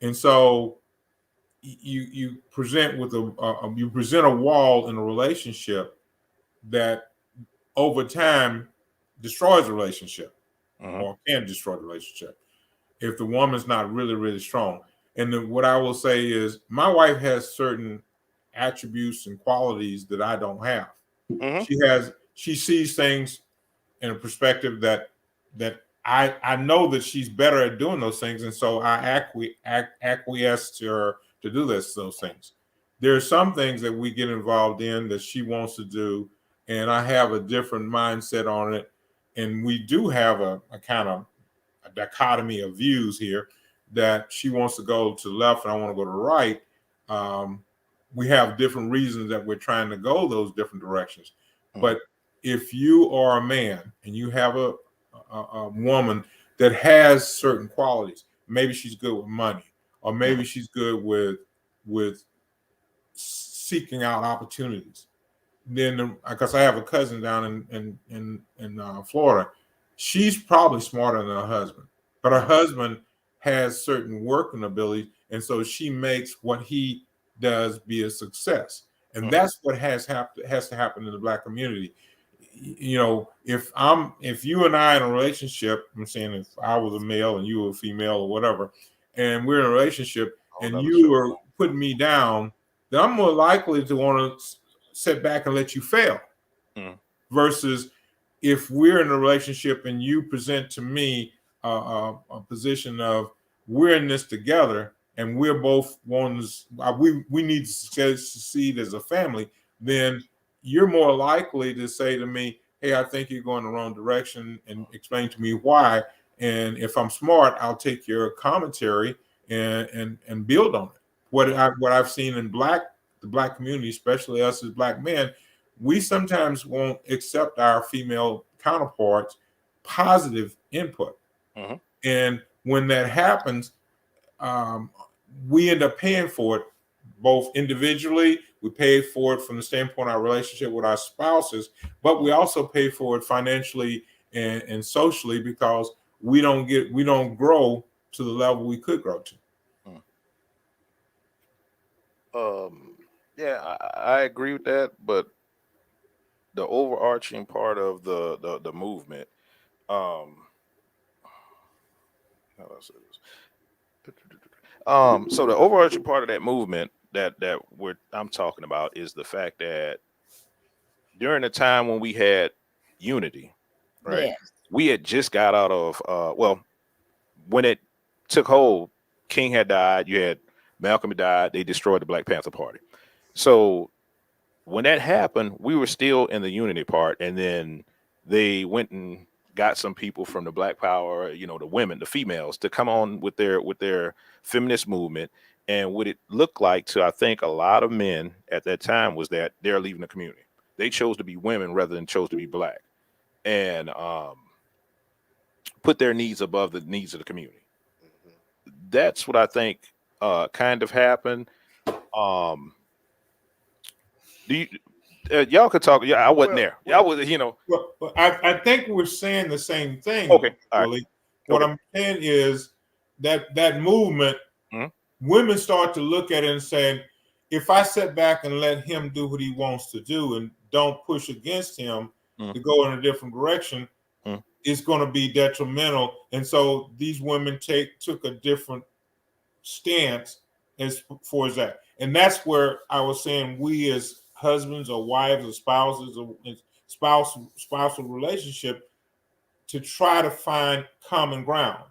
And so you present with you present a wall in a relationship that over time destroys the relationship, or can destroy the relationship if the woman's not really, really strong. And what I will say is, my wife has certain attributes and qualities that I don't have. She sees things in a perspective that I know that she's better at doing those things, and so I acquiesce to to do those things. There are some things that we get involved in that she wants to do, and I have a different mindset on it. And we do have a kind of a dichotomy of views here, that she wants to go to the left and I want to go to the right. We have different reasons that we're trying to go those different directions. But if you are a man and you have a woman that has certain qualities, maybe she's good with money, or maybe she's good with seeking out opportunities. Then, because I have a cousin down in Florida, she's probably smarter than her husband, but her husband has certain working ability, and so she makes what he does be a success. And that's what has to happen in the Black community. You know, if you and I in a relationship, I'm saying if I was a male and you were a female or whatever, and we're in a relationship and you were putting me down, then I'm more likely to want to sit back and let you fail. Versus if we're in a relationship and you present to me a position of we're in this together and we're both ones, we need to succeed as a family, then you're more likely to say to me, hey, I think you're going the wrong direction, and explain to me why. And if I'm smart, I'll take your commentary and build on it. What I've seen in the Black community, especially us as Black men, we sometimes won't accept our female counterparts' positive input. And when that happens, we end up paying for it, both individually. We pay for it from the standpoint of our relationship with our spouses, but we also pay for it financially and socially, because we don't grow to the level we could grow to. Yeah, I agree with that, but the overarching part of the movement, how do I say this? So the overarching part of that movement that I'm talking about is the fact that during the time when we had unity, right? Yes. We had just got out of when it took hold, King had died, you had Malcolm had died, they destroyed the Black Panther Party. So when that happened, we were still in the unity part, and then they went and got some people from the Black Power, the women, the females, to come on with their feminist movement. And what it looked like to, I think, a lot of men at that time was that they're leaving the community. They chose to be women rather than chose to be Black, and put their needs above the needs of the community. That's what I think kind of happened. Do you? Y'all could talk. Yeah, I wasn't there. Y'all was, Well, I think we're saying the same thing. Okay, all right. Really. What I'm saying is that movement, women start to look at it and say, if I sit back and let him do what he wants to do and don't push against him to go in a different direction, it's going to be detrimental. And so these women took a different stance as far as that. And that's where I was saying, we as husbands or wives or spouses or spousal relationship, to try to find common ground.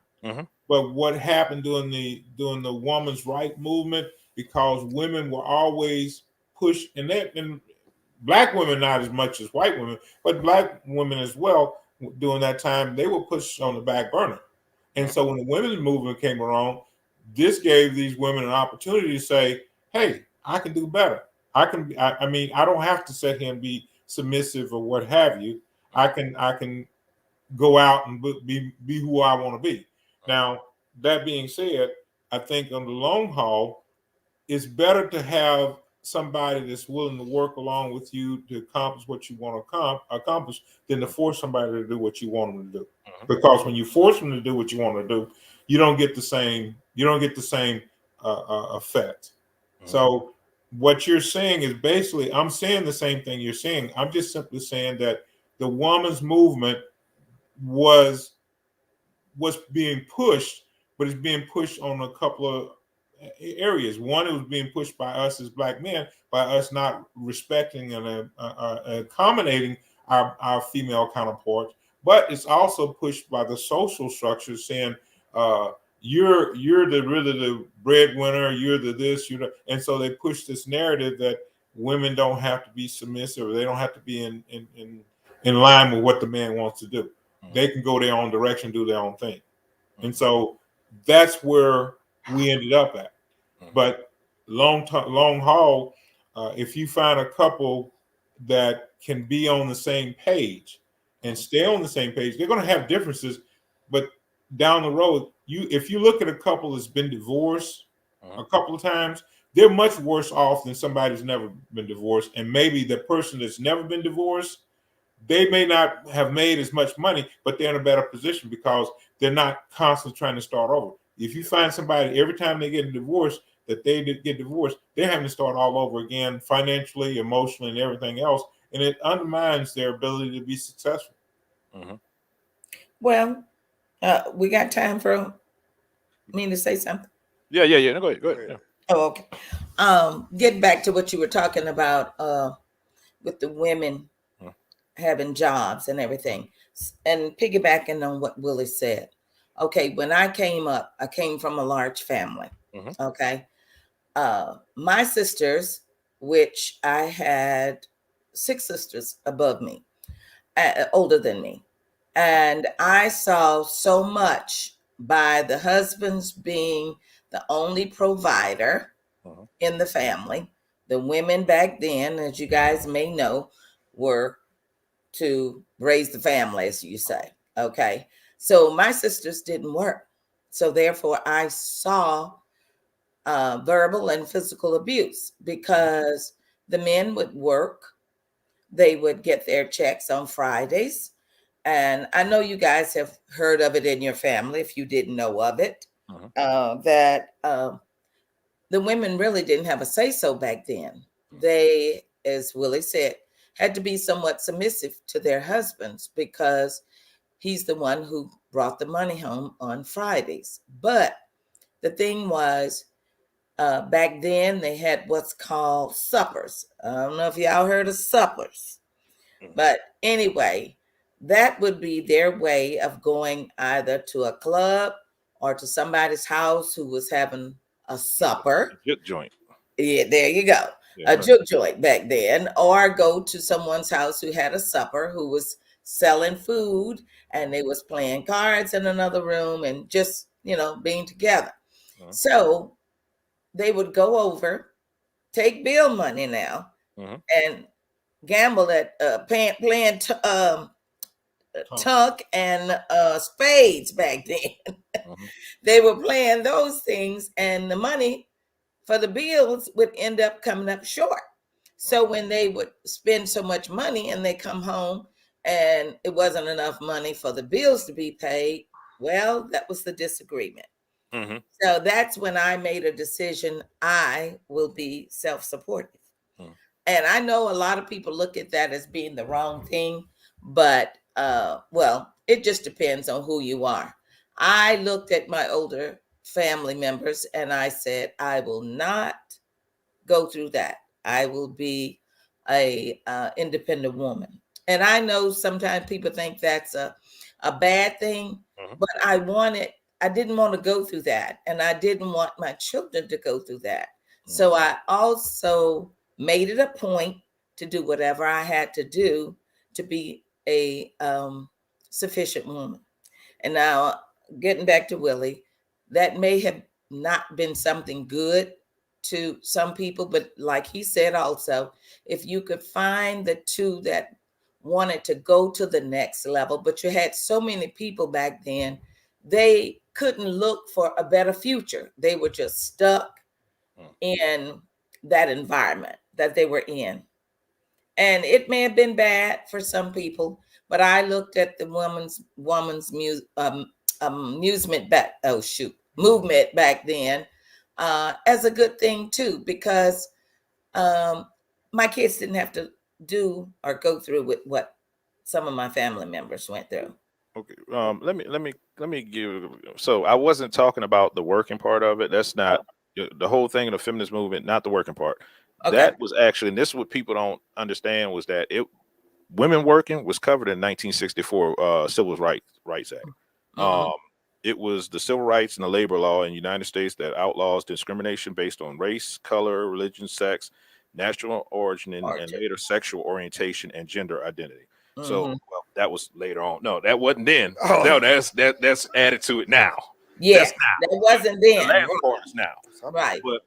But what happened during the women's right movement, because women were always pushed, and Black women not as much as white women, but Black women as well, during that time, they were pushed on the back burner. And so when the women's movement came around, this gave these women an opportunity to say, hey, I can do better. I don't have to sit here and be submissive or what have you. I can go out and be who I want to be. Now, that being said, I think on the long haul, it's better to have somebody that's willing to work along with you to accomplish what you want to accomplish than to force somebody to do what you want them to do. Because when you force them to do what you want to do, you don't get the same effect. So what you're saying is basically, I'm saying the same thing you're saying. I'm just simply saying that the women's movement was being pushed, but it's being pushed on a couple of areas. One, it was being pushed by us as Black men, by us not respecting and accommodating our female counterparts. But it's also pushed by the social structure saying, you're the really the breadwinner, you're the this, you know, and so they push this narrative that women don't have to be submissive, or they don't have to be in line with what the man wants to do. They can go their own direction, do their own thing. And so that's where we ended up at. But long haul, if you find a couple that can be on the same page and stay on the same page, they're going to have differences, but down the road, if you look at a couple that's been divorced a couple of times, they're much worse off than somebody who's never been divorced. And maybe the person that's never been divorced, they may not have made as much money, but they're in a better position because they're not constantly trying to start over. If you find somebody every time they get a divorce that they get divorced, they're having to start all over again, financially, emotionally, and everything else, and it undermines their ability to be successful. Well, we got time for me to say something. Yeah. No, go ahead. Yeah. Oh, okay. Getting back to what you were talking about with the women having jobs and everything, and piggybacking on what Willie said. Okay, when I came up, I came from a large family. Okay. My sisters, which I had 6 sisters above me, older than me. And I saw so much by the husbands being the only provider in the family. The women back then, as you guys may know, were to raise the family, as you say. Okay. So my sisters didn't work. So therefore, I saw verbal and physical abuse because the men would work. They would get their checks on Fridays. And I know you guys have heard of it in your family, if you didn't know of it, that the women really didn't have a say-so back then. They, as Willie said, had to be somewhat submissive to their husbands because he's the one who brought the money home on Fridays. But the thing was, back then they had what's called suppers. I don't know if y'all heard of suppers, but anyway, that would be their way of going either to a club or to somebody's house who was having a supper. Juke joint. Yeah, there you go. A juke joint back then, or go to someone's house who had a supper, who was selling food, and they was playing cards in another room and just, being together. So they would go over, take bill money now, and gamble at playing tuck and spades back then. They were playing those things, and the money for the bills would end up coming up short. So when they would spend so much money and they come home and it wasn't enough money for the bills to be paid, well, that was the disagreement. So that's when I made a decision. I will be self-supportive. And I know a lot of people look at that as being the wrong thing, but well, it just depends on who you are. I looked at my older family members and I said, I will not go through that. I will be a independent woman. And I know sometimes people think that's a bad thing, but I didn't want to go through that. And I didn't want my children to go through that. So I also made it a point to do whatever I had to do to be a sufficient woman. And now getting back to Willie, that may have not been something good to some people, but like he said also, if you could find the two that wanted to go to the next level, but you had so many people back then, they couldn't look for a better future. They were just stuck in that environment that they were in. And it may have been bad for some people, but I looked at the woman's movement back then as a good thing too, because my kids didn't have to do or go through with what some of my family members went through. Okay. Let me give. So I wasn't talking about the working part of it. That's not the whole thing of the feminist movement. Not the working part. Okay. That was actually, and this is what people don't understand, was that women working was covered in 1964 Civil Rights Act. it was the civil rights and the labor law in the United States that outlaws discrimination based on race, color, religion, sex, national origin, and later sexual orientation and gender identity. So, well, that was later on. No, that wasn't then. Oh. No, that's added to it now. Yeah, that's now. that wasn't then. The last part is now. Right. But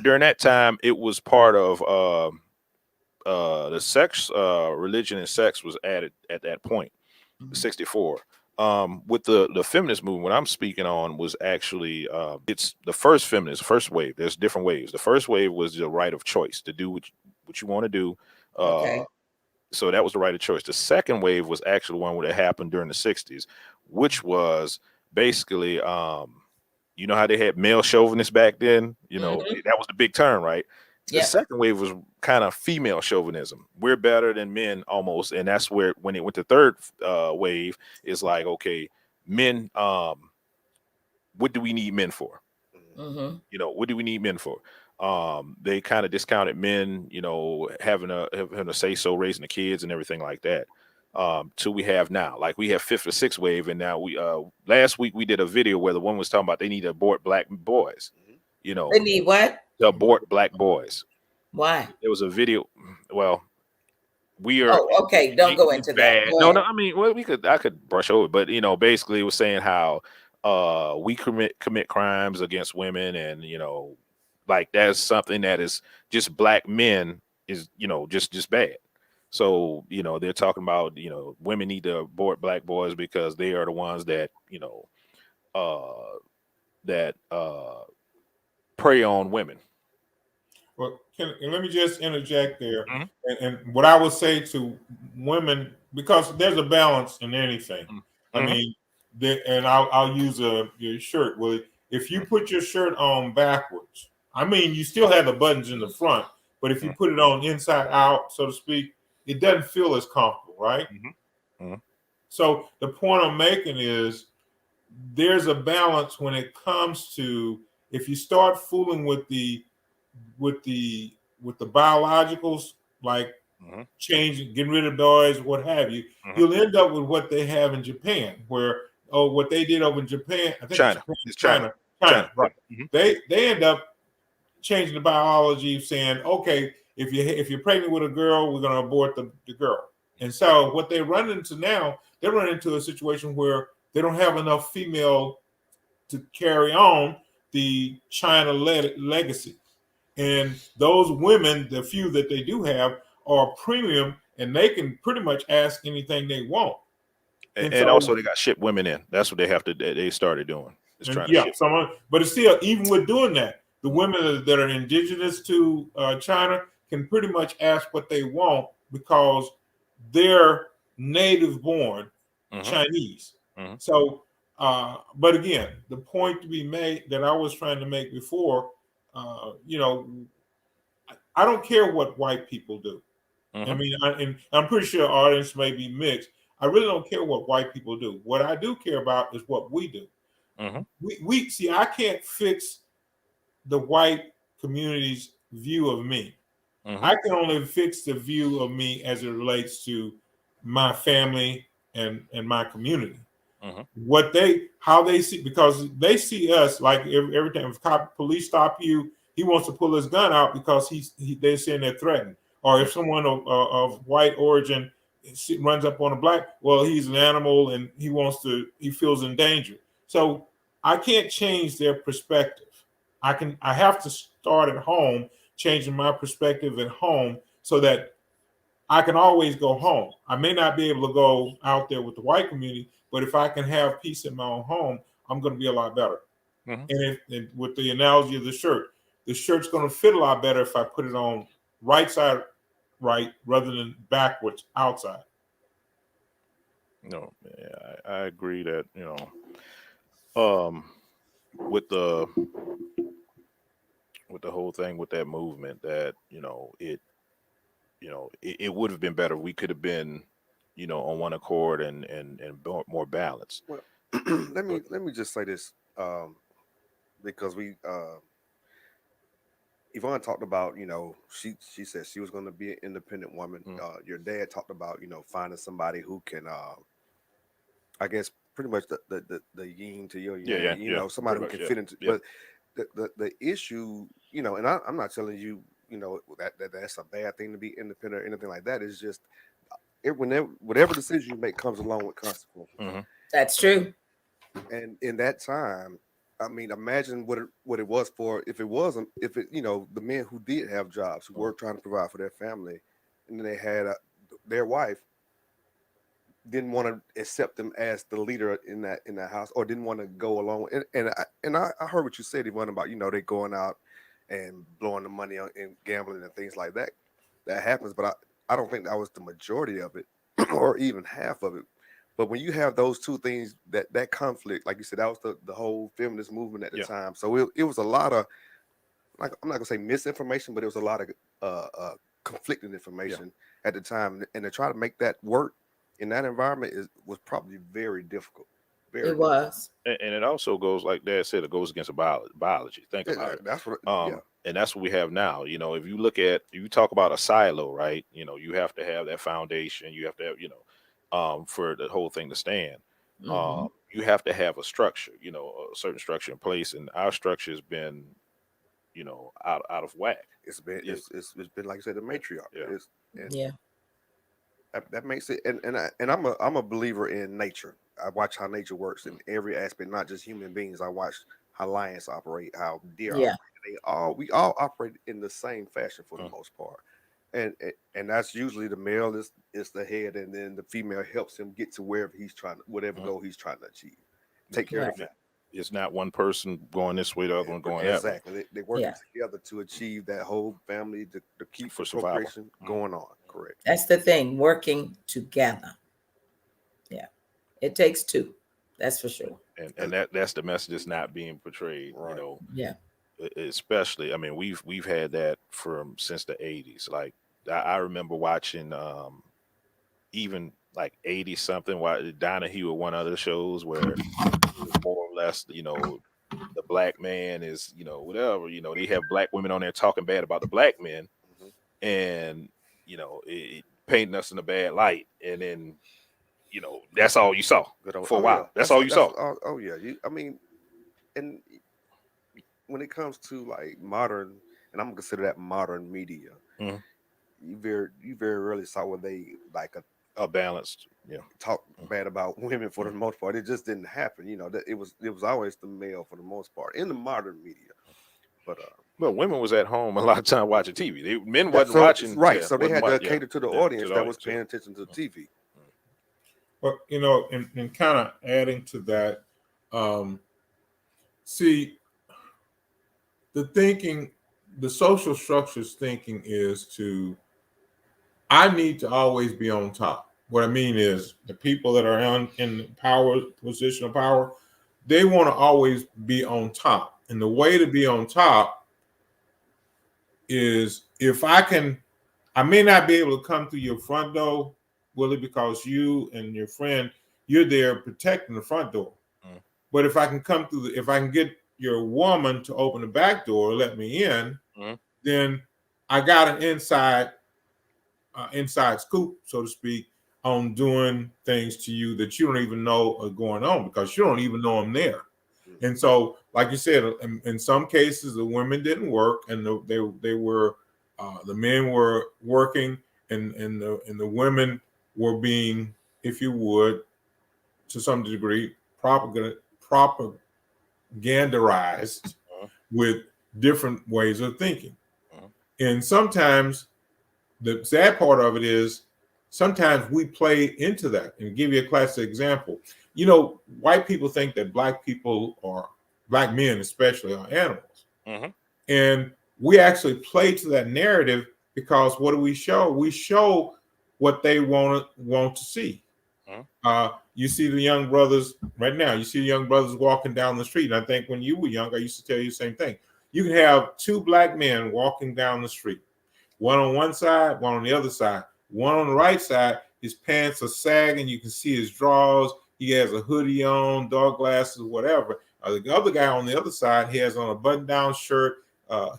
during that time, it was part of the sex, religion, and sex was added at that point, 64. With the feminist movement, what I'm speaking on was actually it's the first first wave. There's different waves. The first wave was the right of choice to do what you want to do. Okay. So that was the right of choice. The second wave was actually the one that happened during the 60s, which was basically you know how they had male chauvinists back then? You know, that was the big term, right? The second wave was kind of female chauvinism. We're better than men almost. And that's where, when it went to third wave, is like, okay, men, what do we need men for? You know, what do we need men for? They kind of discounted men, you know, having a say so, raising the kids and everything like that. Till we have now, like we have fifth or sixth wave, and now we last week we did a video where the woman was talking about they need to abort black boys. You know, they need what? To abort black boys. Why? There was a video. Well, we are. Oh, okay. Don't go into that. No. I mean, well, I could brush over, but you know, basically, it was saying how we commit crimes against women, and you know, like that's something that is just black men is, you know, just bad. So, you know, they're talking about, you know, women need to abort black boys because they are the ones that, you know, prey on women. Well, let me just interject there. And what I would say to women, because there's a balance in anything. I mean, and I'll use your shirt. Well, if you put your shirt on backwards, I mean, you still have the buttons in the front, but if you put it on inside out, so to speak, it doesn't feel as comfortable, right? So the point I'm making is there's a balance when it comes to, if you start fooling with the biologicals, like changing, getting rid of boys, what have you, you'll end up with what they have in Japan, where what they did over in Japan, I think China, right? They end up changing the biology, saying, okay, if you're pregnant with a girl, we're going to abort the girl. And so what they run into now, they run into a situation where they don't have enough female to carry on the China legacy. And those women, the few that they do have, are premium, and they can pretty much ask anything they want. And so, also they got ship women in. That's what they started doing. Is trying to ship. But it's still, even with doing that, the women that are indigenous to China can pretty much ask what they want because they're native born Chinese. So, but again, the point to be made that I was trying to make before, you know, I don't care what white people do. I mean, and I'm pretty sure our audience may be mixed. I really don't care what white people do. What I do care about is what we do. We see, I can't fix the white community's view of me. I can only fix the view of me as it relates to my family and my community. How they see, because they see us like every time if police stop you, he wants to pull his gun out because they're saying they're threatened. Or if someone of white origin runs up on a black, well, he's an animal and he feels in danger. So I can't change their perspective. I have to start at home, changing my perspective at home so that I can always go home. I may not be able to go out there with the white community, but if I can have peace in my own home, I'm going to be a lot better. And with the analogy of the shirt's going to fit a lot better if I put it on right side right rather than backwards outside. No, yeah, I agree that, you know, with the whole thing with that movement, that, you know, it would have been better. We could have been, you know, on one accord and more balanced. Well, let me just say this, because Yvonne talked about, you know, she said she was going to be an independent woman. Your dad talked about, you know, finding somebody who can, I guess, pretty much the yin to your yang. Yeah, You know, somebody who pretty can much, fit into. yeah. But the issue, you know, and I'm not telling you, you know, that's a bad thing to be independent or anything like that. It's just whatever decision you make comes along with consequences. Mhm. That's true. And in that time, I mean, imagine what it was for if it wasn't if it you know the men who did have jobs who were trying to provide for their family, and then they had their wife didn't want to accept them as the leader in that house, or didn't want to go along. I heard what you said, Yvonne, about, you know, they going out and blowing the money on and gambling and things like that. That happens, but I don't think that was the majority of it, or even half of it. But when you have those two things, that conflict, like you said, that was the whole feminist movement at the Yeah. time. So it was a lot of, like, I'm not gonna say misinformation, but it was a lot of conflicting information at the time, and to try to make that work in that environment was probably very difficult. Very It was. And it also goes, like Dad said, it goes against biology. Think difficult. about it. That's what. And that's what we have now. You know, if you look at, you talk about a silo, right? You know, you have to have that foundation. You have to have, you know, for the whole thing to stand. Mhm. You have to have a structure, you know, a certain structure in place. And our structure has been, you know, out of whack. It's been Yeah. it's been, like I said, the matriarch. Yeah. And Yeah. that makes it. And I'm a believer in nature. I watch how nature works in every aspect, not just human beings. I watch how lions operate, how deer Yeah. operate. We all operate in the same fashion for the Mm. most part. And that's usually the male is the head, and then the female helps him get to wherever he's whatever goal he's trying to achieve. Take care of the Right. family. It's not one person going this way, the other one going that way. Exactly. They working Yeah. together to achieve that whole family, to keep For the survival. procreation going on. Correct. That's the thing, working together. Yeah. It takes two. That's for sure. And that's the message that's not being portrayed. Right. You know, Yeah. especially, I mean, we've had that since the 80s. Like I remember watching even like 80 something, why Donahue or one of the shows where it was more or less, you know, the black man is, you know, whatever, you know, they have black women on there talking bad about the black men, Mhm. and you know, it painting us in a bad light, and then, you know, that's all you saw Good old- for a oh, while. yeah. That's all you saw. Oh yeah. I mean, and when it comes to like modern, and I'm gonna consider that modern media, Mhm. you very rarely saw where they like A balanced, yeah. talk bad about women for the most part. It just didn't happen. You know, that it was always the male for the most part in the modern media. But Well, women was at home a lot of time watching TV. Men yeah, wasn't so watching. right, Yeah, so they wasn't had to yeah, cater to the yeah, audience that was yeah. paying attention to the TV. Well, you know, and kind of adding to that, see, the social structures thinking is I need to always be on top. What I mean is the people that are in position of power, they want to always be on top. And the way to be on top is I may not be able to come through your front door, Willie, because you and your friend, you're there protecting the front door. Mm. But if I can if I can get your woman to open the back door, let me in, then I got an inside scoop, so to speak, on doing things to you that you don't even know are going on because you don't even know I'm there. And so, like you said, in some cases, the women didn't work, and they were the men were working, and the women were being, if you would, to some degree, propagandized with different ways of thinking. And sometimes the sad part of it is sometimes we play into that. And give you a classic example. You know, white people think that black men especially are animals. And we actually play to that narrative because what do we show? We show what they want to see. You see the young brothers right now. You see the young brothers walking down the street. And I think when you were young, I used to tell you the same thing. You can have two black men walking down the street, one on one side, one on the other side. One on the right side, his pants are sagging. You can see his drawers. He has a hoodie on, dark glasses, whatever. The other guy on the other side, he has on a button-down shirt.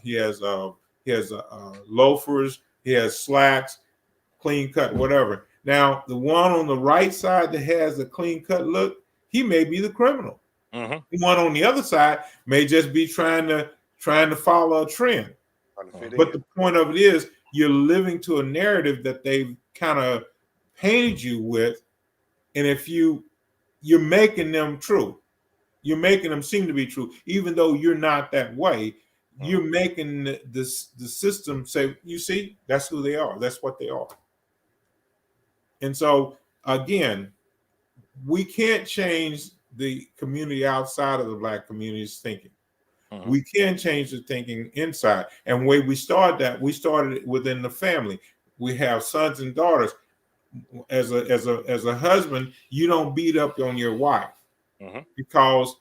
He has loafers. He has slacks, clean cut, whatever. Now, the one on the right side that has a clean cut look, he may be the criminal. Mhm. The one on the other side may just be trying to follow a trend. Trying to fit But in. the point of it is, you're living to a narrative that they've kind of painted you with, and if you're making them true, you're making them seem to be true, even though you're not that way. You're making the system say, you see, that's who they are. That's what they are. And so again, we can't change the community outside of the Black community's thinking. Mhm. We can change the thinking inside. And the way we started it within the family. We have sons and daughters. As a husband, you don't beat up on your wife Mhm. because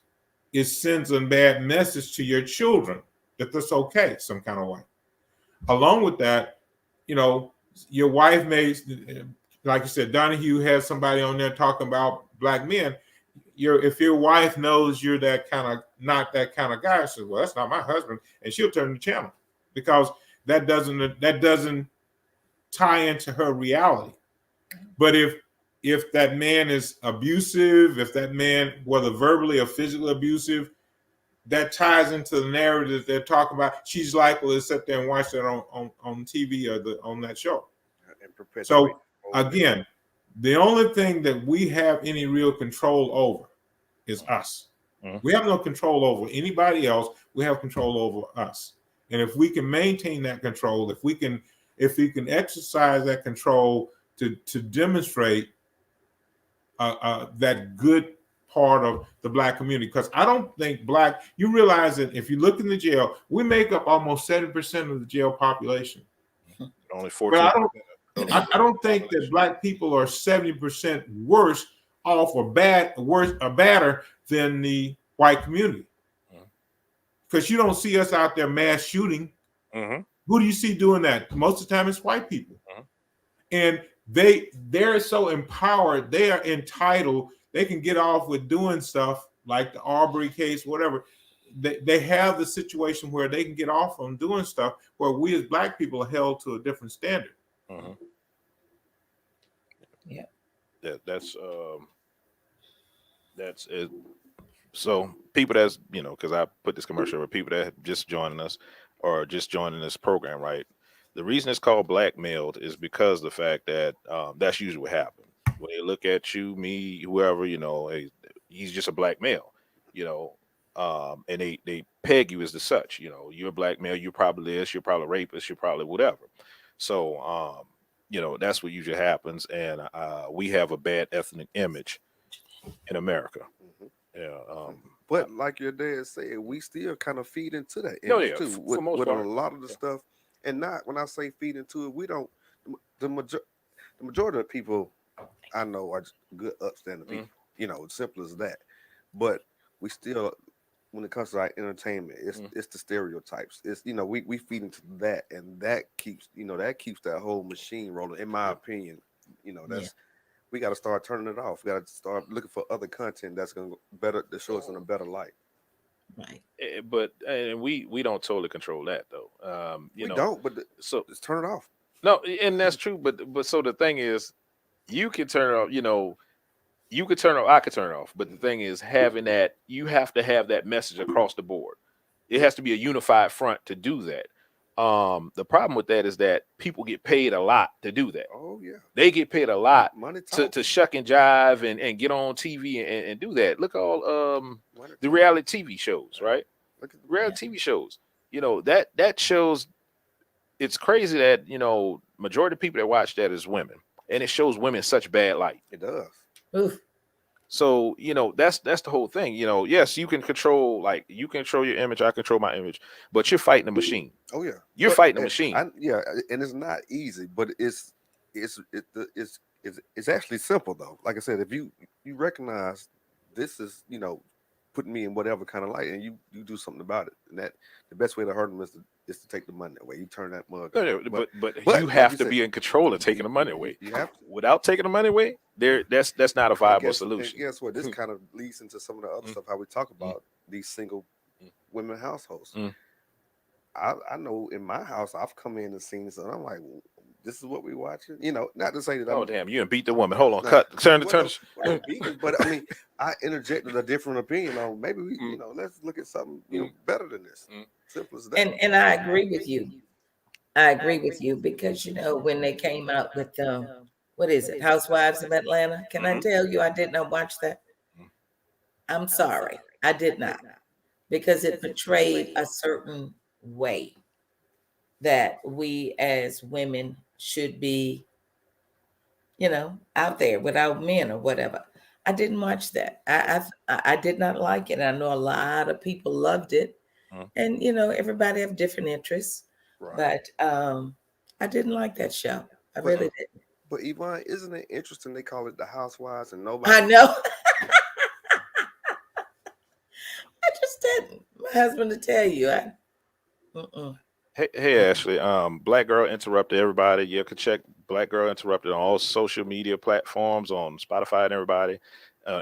it sends a bad message to your children that that's okay some kind of way. Along with that, your wife may, like you said, Donahue has somebody on there talking about Black men. If your wife knows you're not that kind of guy, says, well, that's not my husband, and she'll turn the channel because that doesn't tie into her reality. But if that man is abusive, if that man, whether verbally or physically abusive, that ties into the narrative they're talking about, she's likely to sit there and watch that on TV or on that show. And perpetuate. So again, the only thing that we have any real control over is us. Mhm. We have no control over anybody else. We have control over us. And if we can maintain that control, if we can exercise that control to demonstrate that good part of the Black community, because I don't think you realize that if you look in the jail, we make up almost 7% of the jail population. Only But I 14%. don't think that Black people are 70% worse off or badder than the white community. Because you don't see us out there mass shooting. Mhm. Who do you see doing that? Most of the time it's white people. Mhm. And they're so empowered, they are entitled, they can get off with doing stuff like the Arbery case, whatever. They have the situation where they can get off on doing stuff where we as Black people are held to a different standard. Mhm. Yeah. That's it. So people that's because I put this commercial with people that just joining us or just joining this program, right? The reason it's called blackmailed is because the fact that that's usually what happens when they look at you, me, whoever, hey, he's just a black male, and they peg you as the such, you're a black male, you're probably this, you're probably a rapist, you're probably whatever. So that's what usually happens, and we have a bad ethnic image in America. Mhm. Yeah. But like your dad said, we still kind of feed into that No, image yeah, too. for most With a part. lot of the Yeah. stuff, and not when I say feed into it, we don't. The majority of people I know are just good, upstanding people. Simple as that. But we still, when it comes to our entertainment, it's the stereotypes. It's we feed into that, and that keeps that whole machine rolling. In my opinion, that's. We got to start turning it off. We got to start looking for other content that's going to show us in a better light. Right. But we don't totally control that though. We don't, but so just turn it off. no, and that's true. But so the thing is, you can turn it off. You could turn it off. I could turn it off. But the thing is, having that, you have to have that message across the board. It has to be a unified front to do that. The problem with that is that people get paid a lot to do that. Oh yeah, they get paid a lot money to shuck and jive and get on TV and do that. Look all the reality TV shows, right? Look at Reality TV shows. That shows. It's crazy that majority of people that watch that is women, and it shows women such bad light. It does. Oof. So that's the whole thing. Yes, you can control your image. I control my image, but you're fighting a machine. Oh yeah, You're fighting a machine. and it's not easy, but it's actually simple though. Like I said, if you recognize this is putting me in whatever kind of light, and you do something about it, and that the best way to hurt them is to take the money away. You turn that mug. No, off. but like you have to said, be in control of taking the money away. You have to. Without taking the money away, that's not a viable solution. And guess what? This kind of leads into some of the other stuff how we talk about these single women households. I know in my house I've come in and seen this, and I'm like, this is what we watching. You know, not to say that Oh I'm damn, you done beat the woman. Hold on, no, cut. Turn well, the. no beating, but I mean, I interjected a different opinion on maybe we, you know, let's look at something, you know, better than this. Simple as that. And I agree with you. I agree with you because you know when they came out with what is it, Housewives of Atlanta? Can I tell you I did not watch that? I'm sorry, I did not, because it portrayed a certain way that we as women should be, you know, out there without men or whatever. I didn't watch that. I did not like it. I know a lot of people loved it, and you know everybody have different interests. Right. But I didn't like that show. I But really didn't. but Yvonne, isn't it interesting they call it the Housewives and I nobody? know. I just didn't. My husband to tell you. Hey, Ashley. Black Girl Interrupted. Everybody, you can check Black Girl Interrupted on all social media platforms, on Spotify and everybody,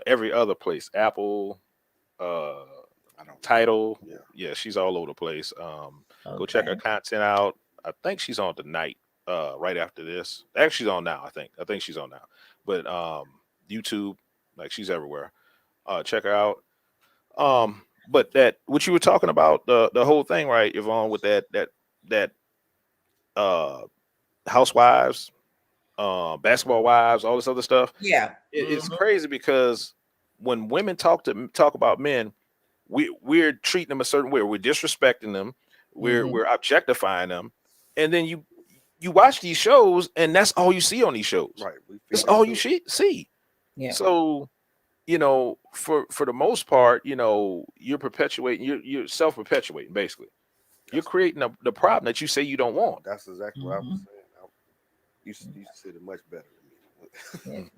every other place, Apple, I don't Title. Yeah. Yeah, she's all over the place. Go check Okay. her content out. I think she's on tonight. Right after this. Actually, she's on now. I think she's on now. But YouTube, like she's everywhere. Check her out. But that what you were talking about, the whole thing, right, Yvonne, with that uh housewives, basketball wives, all this other stuff. Yeah. It's crazy because when women talk about men, we're treating them a certain way. We're disrespecting them. We're objectifying them, and then you watch these shows, and that's all you see on these shows. Right. That's all you see. Yeah. So, you know, for the most part, you know, you're perpetuating, you're self-perpetuating, basically. You're creating the problem that you say you don't want. That's exactly what I was saying. You said it much better than me.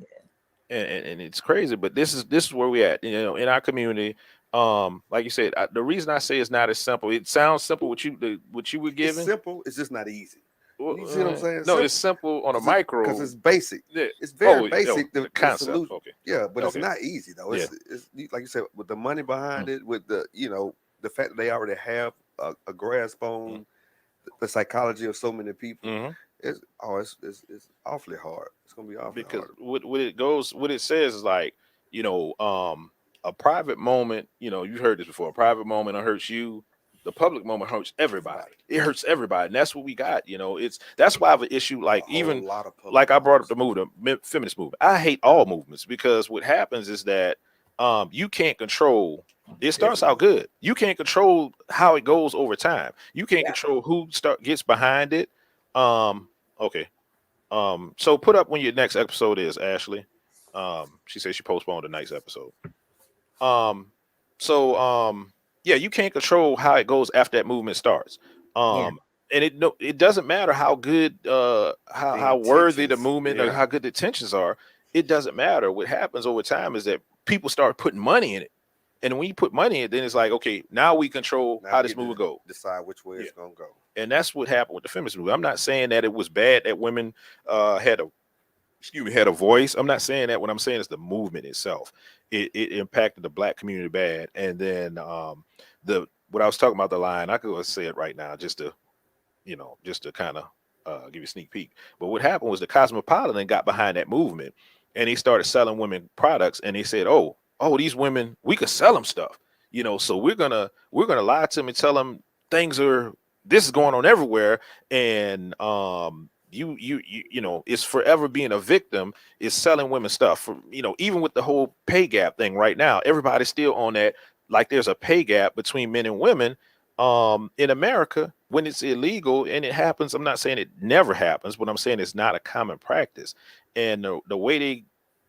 And it's crazy, but this is where we at, you know, in our community. Like you said, the reason I say it's not as simple. It sounds simple what you were It's giving. simple. It's just not easy. You see what I'm saying? No, it's simple on a micro because it's basic. Yeah. It's very basic. The concept. solution. Okay. Yeah, but it's Okay. not easy though. Yeah. It's like you said, with the money behind it, with the, you know, the fact that they already have a grasp on the psychology of so many people. It's awfully hard. It's gonna be awfully Because hard. what it says is like, you know, a private moment, you know, you've heard this before. A private moment hurts you. The public moment hurts everybody. It hurts everybody, and that's what we got. You know, that's why I have an issue. Like even like I brought up the movement, feminist movement. I hate all movements because what happens is that you can't control. It starts out good. You can't control how it goes over time. You can't control who gets behind it. Okay. So put up when your next episode is, Ashley. She says she postponed tonight's episode. Yeah, you can't control how it goes after that movement starts. And it doesn't matter how good how worthy the movement or how good the intentions are. It doesn't matter. What happens over time is that people start putting money in it. And when you put money in it, then it's like, okay, now we control how this movement goes. Decide which way it's gonna go. And that's what happened with the feminist movement. I'm not saying that it was bad that women had a voice. I'm not saying that. What I'm saying is the movement itself. It impacted the black community bad. And then what I was talking about, the line, I could say it right now just to kind of give you a sneak peek. But what happened was the Cosmopolitan got behind that movement, and he started selling women products, and they said, oh, these women, we could sell them stuff, you know, so we're gonna lie to them and tell them this is going on everywhere, and you know, it's forever being a victim is selling women stuff. For, you know, even with the whole pay gap thing right now, everybody's still on that, like there's a pay gap between men and women in America when it's illegal, and it happens. I'm not saying it never happens, but I'm saying it's not a common practice. And the way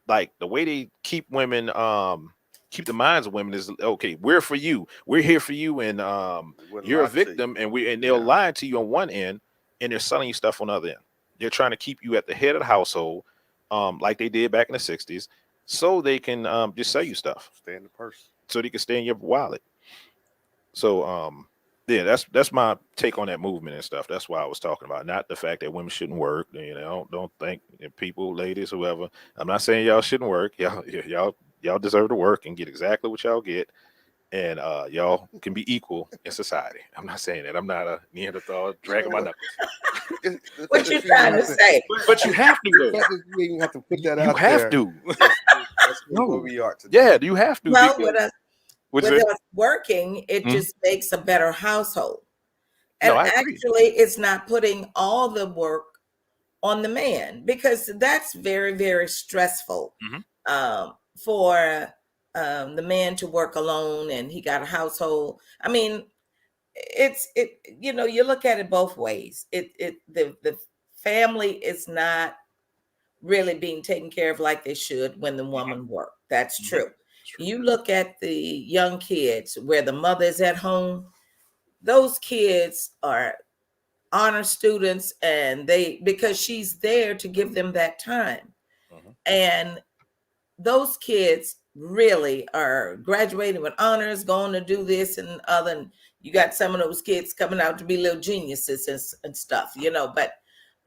they keep women keep the minds of women is, okay, we're here for you, and you're a victim, and they'll lie to you on one end, and they're selling you stuff on the other end. They're trying to keep you at the head of the household, like they did back in the 60s, so they can just sell you stuff. Stay in the purse. So they can stay in your wallet. So yeah, that's my take on that movement and stuff. That's why I was talking about, not the fact that women shouldn't work. You know, don't think people, ladies, whoever. I'm not saying y'all shouldn't work. Y'all deserve to work and get exactly what y'all get. and y'all can be equal in society. I'm not saying that. I'm not a Neanderthal dragging my knuckles. What you trying to say? But you have to, The though. fact that you even have to put that You out have there. to. That's No. where we are today. Yeah, you have to. Well, because- with What's it? us working, it Mhm. just makes a better household. No, And I agree. actually, it's not putting all the work on the man, because that's very, very stressful for the man to work alone, and he got a household. I mean, you look at it both ways. The family is not really being taken care of like they should when the woman work. That's true. You look at the young kids where the mother's at home, those kids are honor students, and because she's there to give them that time. And those kids really are graduating with honors, going to do this and other. And you got some of those kids coming out to be little geniuses and stuff, but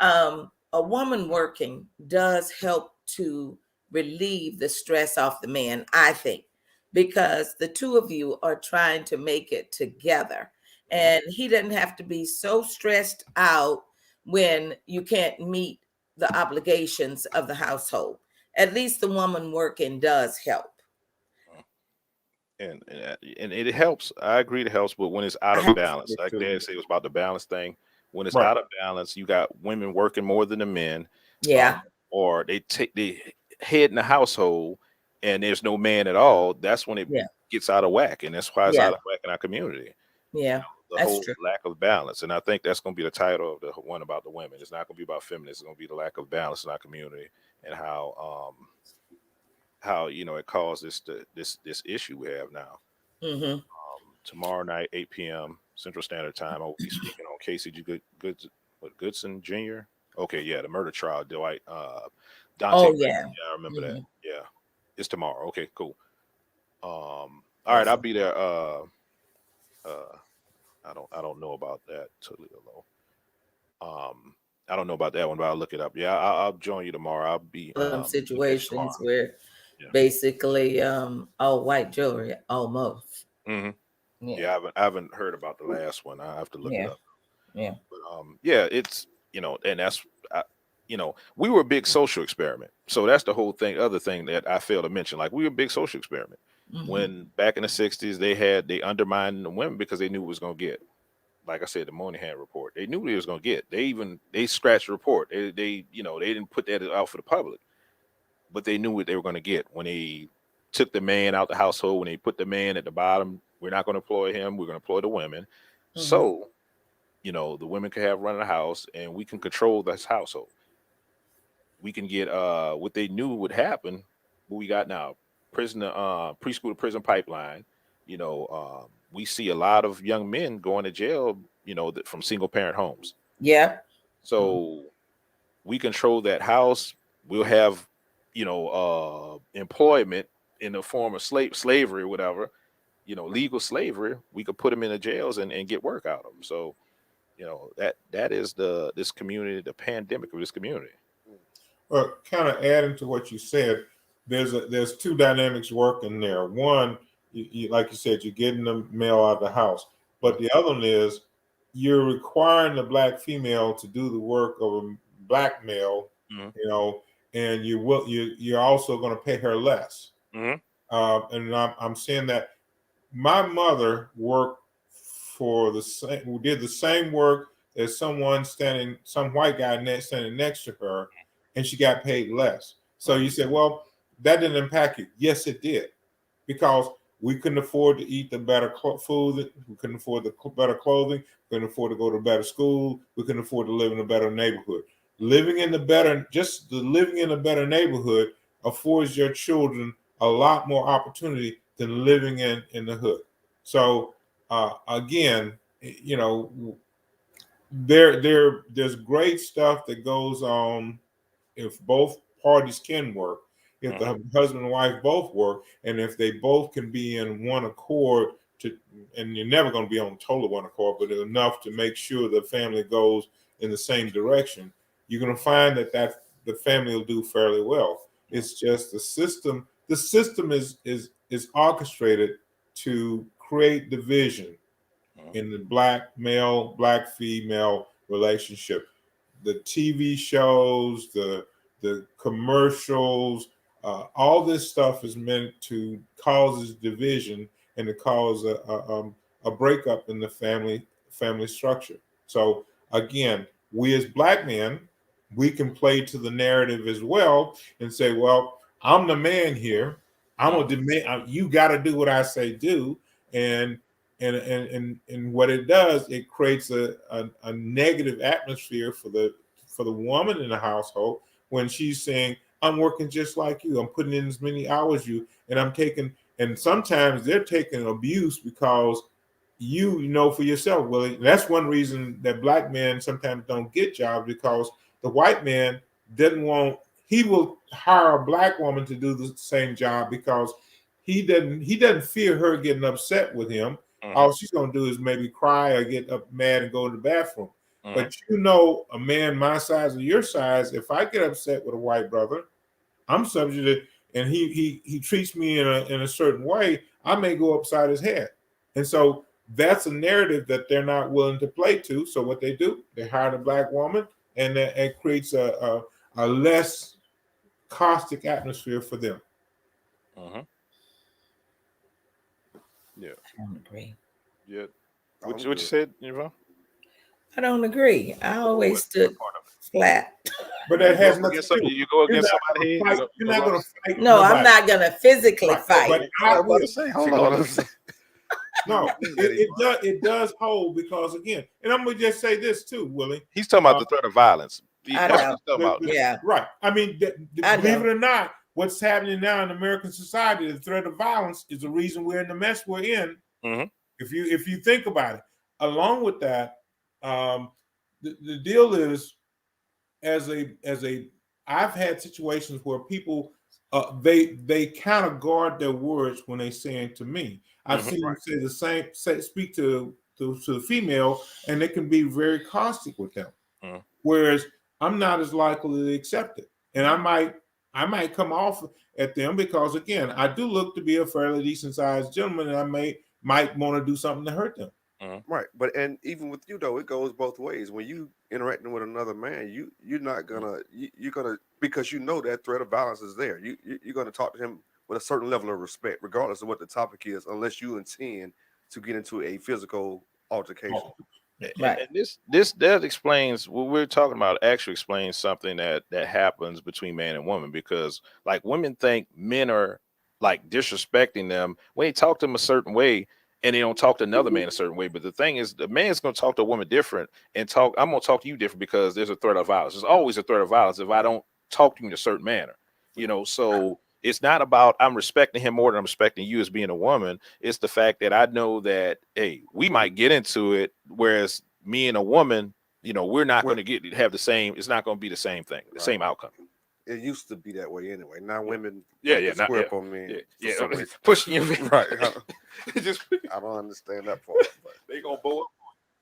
a woman working does help to relieve the stress off the man, I think, because the two of you are trying to make it together, and he doesn't have to be so stressed out when you can't meet the obligations of the household. At least the woman working does help. And it helps. I agree, it helps, but when it's out of balance, like Dad said, it was about the balance thing. When it's out of balance, you got women working more than the men. Yeah. Or they head in the household, and there's no man at all. That's when it gets out of whack, and that's why it's out of whack in our community. Yeah, the that's whole true. lack of balance. And I think that's going to be the title of the one about the women. It's not going to be about feminists. It's going to be the lack of balance in our community, and how it caused this issue we have now. Mm-hmm. Tomorrow night, 8 p.m. Central Standard Time, I will be speaking on Casey Goodson Jr. Okay, yeah, the murder trial, Dwight Dante. Oh yeah, I remember that. Yeah, it's tomorrow. Okay, cool. All Yes. right, I'll be there. I don't know about that, Toledo. I don't know about that one, but I'll look it up. Yeah, I'll join you tomorrow. I'll be situations where basically all white jewelry almost. Mm-hmm. Yeah, I haven't heard about the last one. I have to look it up. Yeah. But it's and that's we were a big social experiment. So that's the whole thing. Other thing that I failed to mention, like we were a big social experiment. When back in the 60s, they undermined the women because they knew it was going to get. Like I said, the Monahan report. They knew what it was going to get. They scratched the report. They didn't put that out for the public, but they knew what they were going to get when they took the man out the household. When they put the man at the bottom, we're not going to employ him. We're going to employ the women. So, the women can have run of the house, and we can control this household. We can get what they knew would happen. What we got now, preschool to prison pipeline. We see a lot of young men going to jail, from single parent homes. Yeah. So we control that house. We'll have, employment in the form of slavery or whatever, legal slavery. We could put them in the jails and get work out of them. So, that is this community, the pandemic of this community. Well, kind of adding to what you said, there's two dynamics working there. One, like you said, you're getting the male out of the house, but the other one is you're requiring the black female to do the work of a black male, and you're also going to pay her less. And I'm saying that my mother worked for did the same work as some white guy standing next to her, and she got paid less. So you said, well, that didn't impact you. Yes, it did, because we couldn't afford to eat the better food. We couldn't afford the better clothing. We couldn't afford to go to a better school. We couldn't afford to live in a better neighborhood. Living in a better neighborhood affords your children a lot more opportunity than living in the hood. So again, there's great stuff that goes on if both parties can work, if the husband and wife both work, and if they both can be in one accord and you're never going to be on total one accord, but enough to make sure the family goes in the same direction, you're going to find that the family will do fairly well. It's just the system is orchestrated to create division in the black male, black female relationship. The TV shows, the commercials, all this stuff is meant to cause division and to cause a breakup in the family structure. So again, we as black men, we can play to the narrative as well and say, well, I'm the man here. I'm a demand. You got to do what I say do, and what it does, it creates a negative atmosphere for the woman in the household when she's saying, I'm working just like you, I'm putting in as many hours you, and I'm taking, and sometimes they're taking abuse because you know for yourself, Willie. That's one reason that black men sometimes don't get jobs, because the white man doesn't want, he will hire a black woman to do the same job because he doesn't fear her getting upset with him. All she's gonna do is maybe cry or get up mad and go to the bathroom. But you know, a man my size or your size, if I get upset with a white brother, I'm subject to, and he treats me in a certain way, I may go upside his head. And so that's a narrative that they're not willing to play to. So what they do, they hire a black woman, and it creates a less caustic atmosphere for them. Yeah. I don't agree. Yeah. What you said, Yvonne? I don't agree. I always stood flat. But that has nothing to do. You go against somebody. You're not going to fight. No, nobody. I'm not going to physically Right, fight. But I will say, Hold on. No, it does hold, because again, and I'm gonna just say this too, Willie. He's talking about the threat of violence. I That's know. what he's talking about. Yeah. Right. I mean, I believe know. it or not, what's happening now in American society, the threat of violence, is the reason we're in the mess we're in. If you think about it. Along with that, the deal is, as a I've had situations where people they kind of guard their words when they say it to me. I've seen them say the same, speak to the female, and they can be very caustic with them. Whereas I'm not as likely to accept it, and I might come off at them because, again, I do look to be a fairly decent sized gentleman, and I might want to do something to hurt them. Right, but and even with you though, it goes both ways. When you interacting with another man, you're not gonna you're gonna, because you know that threat of violence is there. You're gonna talk to him with a certain level of respect, regardless of what the topic is, unless you intend to get into a physical altercation. Right. And this that explains what we're talking about. Actually explains something that happens between man and woman, because like women think men are like disrespecting them when they talk to them a certain way, and they don't talk to another man a certain way. But the thing is, the man's going to talk to a woman different, and I'm going to talk to you different because there's a threat of violence. There's always a threat of violence if I don't talk to you in a certain manner, you know. So it's not about I'm respecting him more than I'm respecting you as being a woman. It's the fact that I know that, hey, we might get into it, whereas me and a woman, you know, we're not going to have the same. It's not going to be the same thing, the same outcome. It used to be that way anyway. Now women, square up on me, pushing you, right? Just I don't understand that part. But they gonna bow up.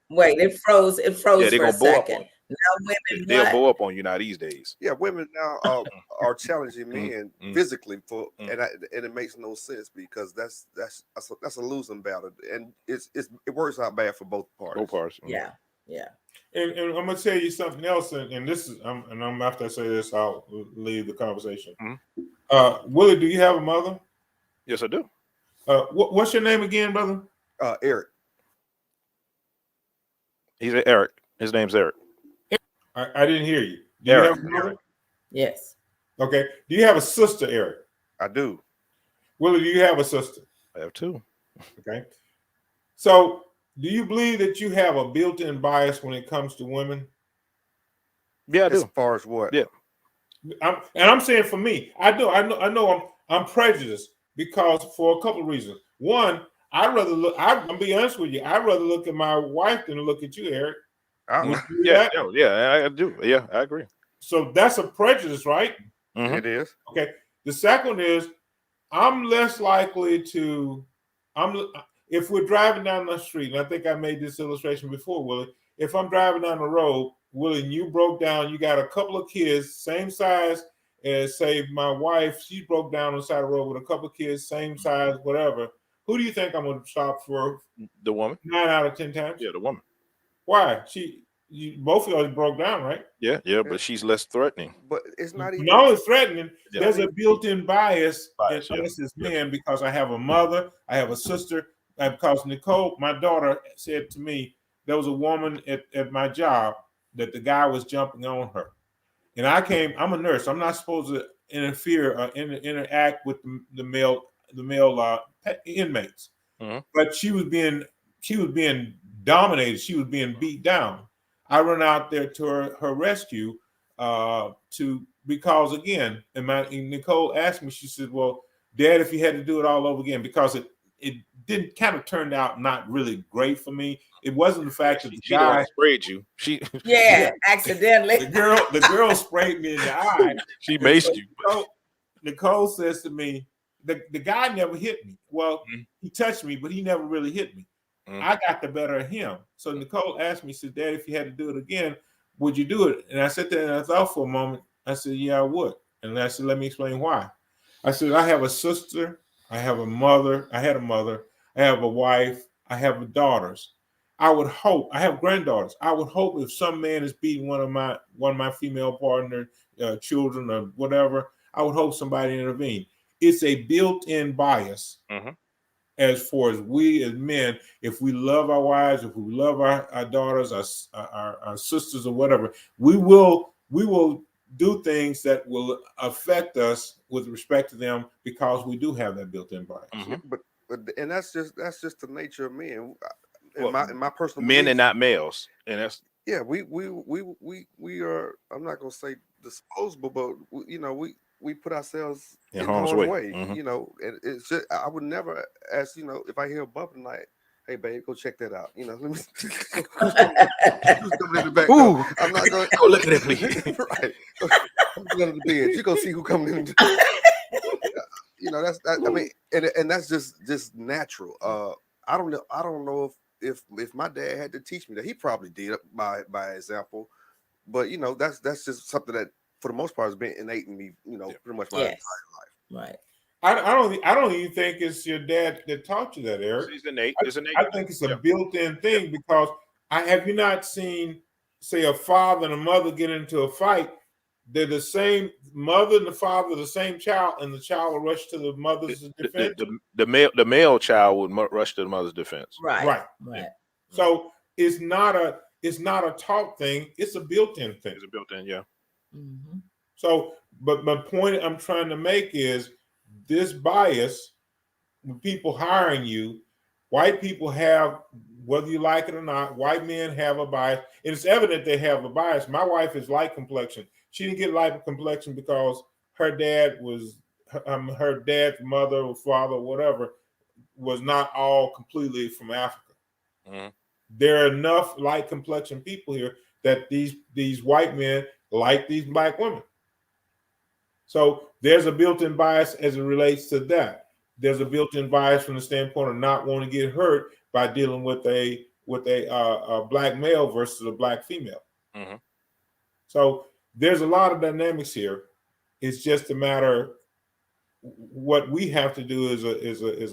Wait, it froze. It froze they for a gonna bow up second. on Now women, They'll what? bow up on you now these days. yeah, women now are challenging men physically and it makes no sense, because that's a losing battle, and it works out bad for both parties. Both parts. Yeah, yeah. And I'm gonna tell you something else, and this is, I'm after I say this, I'll leave the conversation. Willie, do you have a mother? Yes, I do. What's your name again, brother? Eric. He's Eric. His name's Eric. I didn't hear you. Do Eric. you have a mother? Yes. Okay. Do you have a sister, Eric? I do. Willie, do you have a sister? I have two. Okay. So, do you believe that you have a built-in bias when it comes to women? Yeah, I do. As far as what? Yeah. I'm saying for me, I do. I know I'm prejudiced because for a couple of reasons. One, I'm gonna be honest with you. I'd rather look at my wife than look at you, Eric. Yeah, I do. Yeah, I agree. So that's a prejudice, right? It is. Okay. The second is I'm less likely to. If we're driving down the street, and I think I made this illustration before, Willie. If I'm driving down the road, Willie, and you broke down, you got a couple of kids, same size as, say, my wife. She broke down on the side of the road with a couple of kids, same size, whatever. Who do you think I'm going to stop for The woman. 9 out of 10 times? Yeah, the woman. Why? Both of us broke down, right? Yeah, but she's less threatening. But it's not even. Not only threatening, Yeah. there's a built-in bias in Yeah. us as men because I have a mother, I have a sister, and because Nicole, my daughter, said to me, there was a woman at my job that the guy was jumping on her. And I'm a nurse. I'm not supposed to interfere or interact with the male inmates. Mhm. But she was being dominated. She was being beat down. I run out there to her rescue because again, and Nicole asked me. She said, "Well, Dad, if you had to do it all over again, because it didn't kind of turned out not really great for me. It wasn't the fact that the She the one guy that sprayed you. She Yeah, accidentally. the girl sprayed me in the eye. she And maced so you. Nicole says to me, the guy never hit me. Well, Mhm. he touched me, but he never really hit me. Mhm. I got the better of him. So Nicole asked me, said, Dad, if you had to do it again, would you do it? And I sat there and I thought for a moment. I said, yeah, I would. And I said, let me explain why. I said, I have a sister, I have a mother, I had a mother, I have a wife, I have daughters. I would hope, I have granddaughters. I would hope if some man is beating one of my female partner, children or whatever, I would hope somebody intervene. It's a built-in bias. Mhm. As far as we as men, if we love our wives, if we love our daughters, our sisters or whatever, we will do things that will affect us with respect to them because we do have that built-in bias. Mhm. Yeah, but and that's just the nature of men. Well, In my personal Men belief, and not males, and that's yeah, we are. I'm not gonna say disposable, but we put ourselves in in harm's harm's way. way. Mhm. And it's just I would never ask. If I hear a bump tonight, hey babe, go check that out. Let me who's coming in the back door. Ooh, I'm not going. go look at it, please. Right. I'm going under the bed. You go see who coming in. That's that. I mean, and that's just natural. I don't know if my dad had to teach me that. He probably did by example, but that's just something that for the most part has been innate in me. Pretty much my Yes. entire life. Right. I don't even think it's your dad that taught you that, Eric. It's innate. It's innate. I think it's a Yeah. built-in thing because have you not seen, say, a father and a mother get into a fight? They're the same mother and the father, the same child, and the child will rush to the mother's defense. The male child would rush to the mother's defense. Right. So it's not a taught thing; it's a built-in thing. It's a built-in, yeah. Mm-hmm. So, but my point I'm trying to make is this bias when people hiring you, white people have, whether you like it or not, white men have a bias. And it's evident they have a bias. My wife is light complexion. She didn't get light complexion because her dad was, her dad's mother or father or whatever was not all completely from Africa. Mm-hmm. There are enough light complexion people here that these white men like these black women. So there's a built-in bias as it relates to that. There's a built-in bias from the standpoint of not wanting to get hurt by dealing with a black male versus a black female. Mm-hmm. So there's a lot of dynamics here. It's just a matter. What we have to do is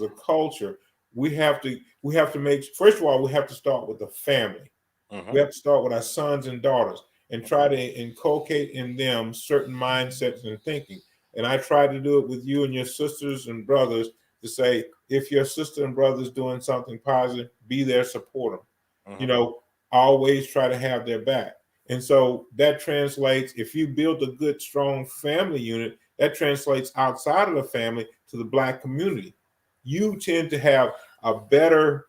a culture. We have to make. First of all, we have to start with the family. Mm-hmm. We have to start with our sons and daughters and try to inculcate in them certain mindsets and thinking. And I try to do it with you and your sisters and brothers to say, if your sister and brother's doing something positive, be there, support them. Mm-hmm. Always try to have their back. And so that translates, if you build a good, strong family unit, that translates outside of the family to the black community. You tend to have a better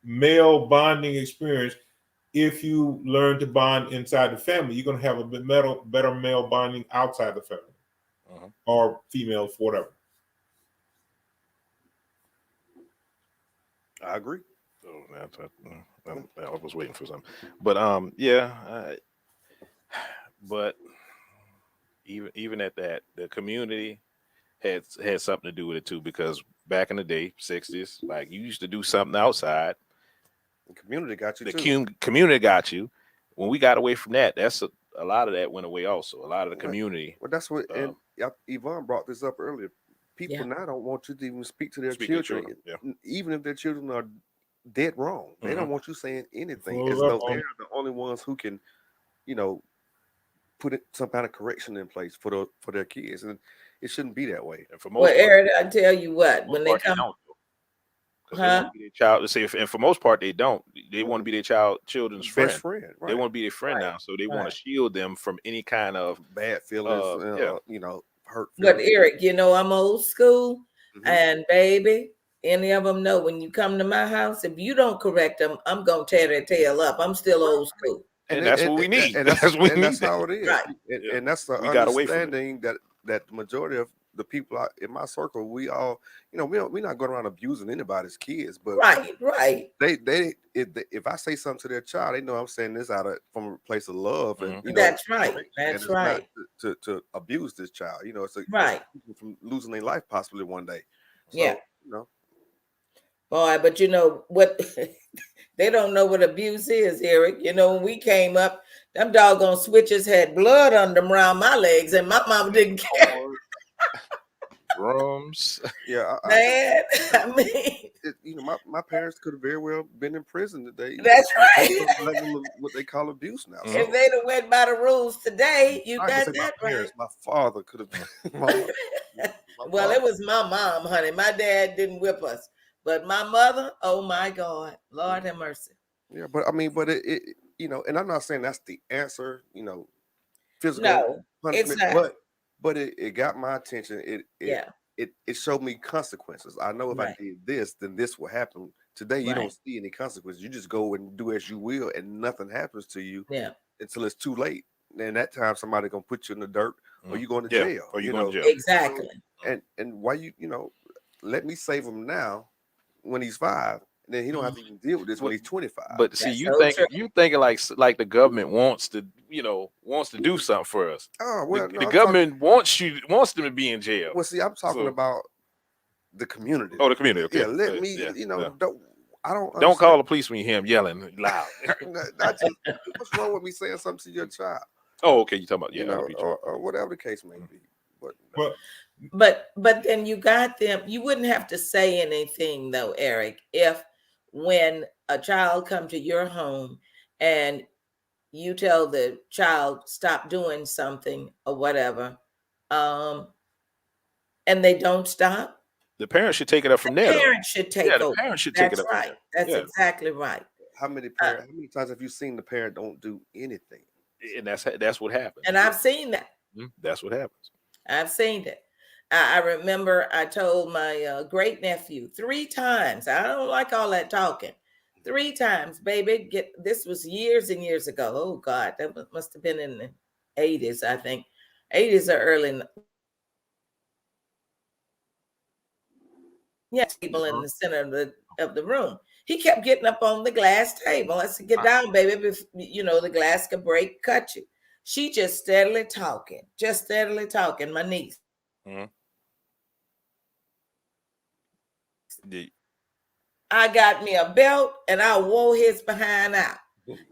male bonding experience if you learn to bond inside the family. You're going to have a better male bonding outside the family. Mm-hmm. Or females, whatever. I agree. So I was waiting for something, but yeah. But even at that, the community had something to do with it too, because back in the day, 60s, like you used to do something outside. The community got you The too. community got you. When we got away from that, that's a lot of that went away also. A lot of the community. Well, that's what and Yvonne brought this up earlier. people Yeah. now don't want you to even speak to their Speak to their children, children, even if their children are dead wrong. They don't Mhm. want you saying anything Full as up though on they're the only ones who can, you know, some kind of correction in place for their kids, and it shouldn't be that way. And for Well, most part, Eric, I tell you what, when they they come, don't, because they huh? want to be their child. Let's say, and for most part, they don't. They want to be their children's friend. Best friend, They right? want to be their friend Right. now, so they want Right. to shield them from any kind of Bad feelings, yeah. you know, hurt But feelings. Eric, you know, I'm old school, Mhm. and baby, any of them know when you come to my house, if you don't correct them, I'm gonna tear their tail up. I'm still old school. And that's what we need. And That's that's, what we and that's need. how it is. Right. Yeah. And that's the We got away from it. understanding that the majority of the people in my circle, we all, you know, we're not going around abusing anybody's kids, but Right. Right. if I say something to their child, they know I'm saying this from a place of love and Mhm. you know, That's right. correction, That's and it's right. not to abuse this child. You know, it's Right. from losing their life possibly one day. So, Yeah. you know, Boy, but you know what? They don't know what abuse is, Eric. You know, when we came up, them doggone switches had blood on them around my legs, and my mama didn't care. Drums. yeah, Man, I mean, you know, my parents could have very well been in prison today. that's right. Based on the level of what they call abuse now. Mhm. So, If they'd have went by the rules today, you I can got say my that right. parents, my father could have been. my Well, father. it was my mom, honey. My dad didn't whip us, but my mother, oh my God, Lord have mercy. Yeah, but I mean, but it you know, and I'm not saying that's the answer, you know, physical No, it's punishment, not. but it got my attention. Yeah, It showed me consequences. I know if I right, did this, then this will happen. Today, you right. don't see any consequences. You just go and do as you will, and nothing happens to you Yeah, until it's too late. And that time, somebody gonna put you in the dirt, or you going to Yeah. jail. Or you you going know, to jail. exactly. and why you know, let me save him now when he's 5. Then he don't have to even deal with this when he's 25. But see, That's so true. you thinking like the government wants to do something for us. Oh well, no, The I'm government wants them to be in jail. well, see, I'm talking So- about the community. Oh, the community. Okay. Yeah, let me. Yeah, You know, yeah. I don't Don't call understand. the police when you hear him yelling loud. Not just what's wrong with me saying something to your child, Oh, okay. You talking about you other know, people. or whatever the case may be. But But But then you got them. You wouldn't have to say anything though, Eric, if when a child come to your home and you tell the child stop doing something or whatever, um, and they don't stop, The parents should take it up from there. Though. parents should take Yeah, the over. parents should take it That's up from right. there. That's Yeah. exactly right. how many times have you seen the parent don't do anything? And that's what happens. And I've seen that. That's what happens. I've seen it. I remember I told my great nephew 3 times. I don't like all that talking. 3 times, baby. This was years and years ago. Oh God, that must have been in the 80s, I think. 80s or early. Yes, table in the center of the room. He kept getting up on the glass table. I said, "Get down, baby. You know the glass could break, cut you." She just steadily talking. My niece. Mhm. The- I got me a belt and I wore his behind out.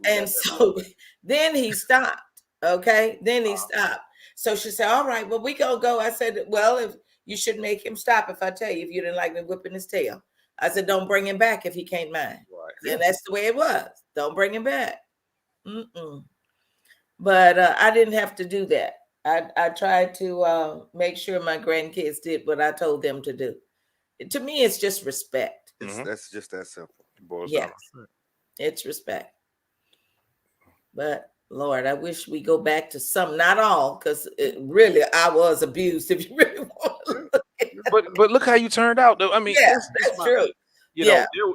And so then he stopped. Okay. Then he stopped. So she said, "All right, well, we gonna go." I said, "Well, if you should make him stop if I tell you, if you didn't like me whipping his tail." I said, "Don't bring him back if he can't mind." Right. And that's the way it was. Don't bring him back. But I didn't have to do that. I tried to make sure my grandkids did what I told them to do. To me, it's just respect. That's just that simple. boils down. Yes, it's respect. But Lord, I wish we go back to some, not all, because really I was abused. If you really want to look at it. But look how you turned out. Though. I mean, Yeah, this that's my true. thing. You Yeah. know,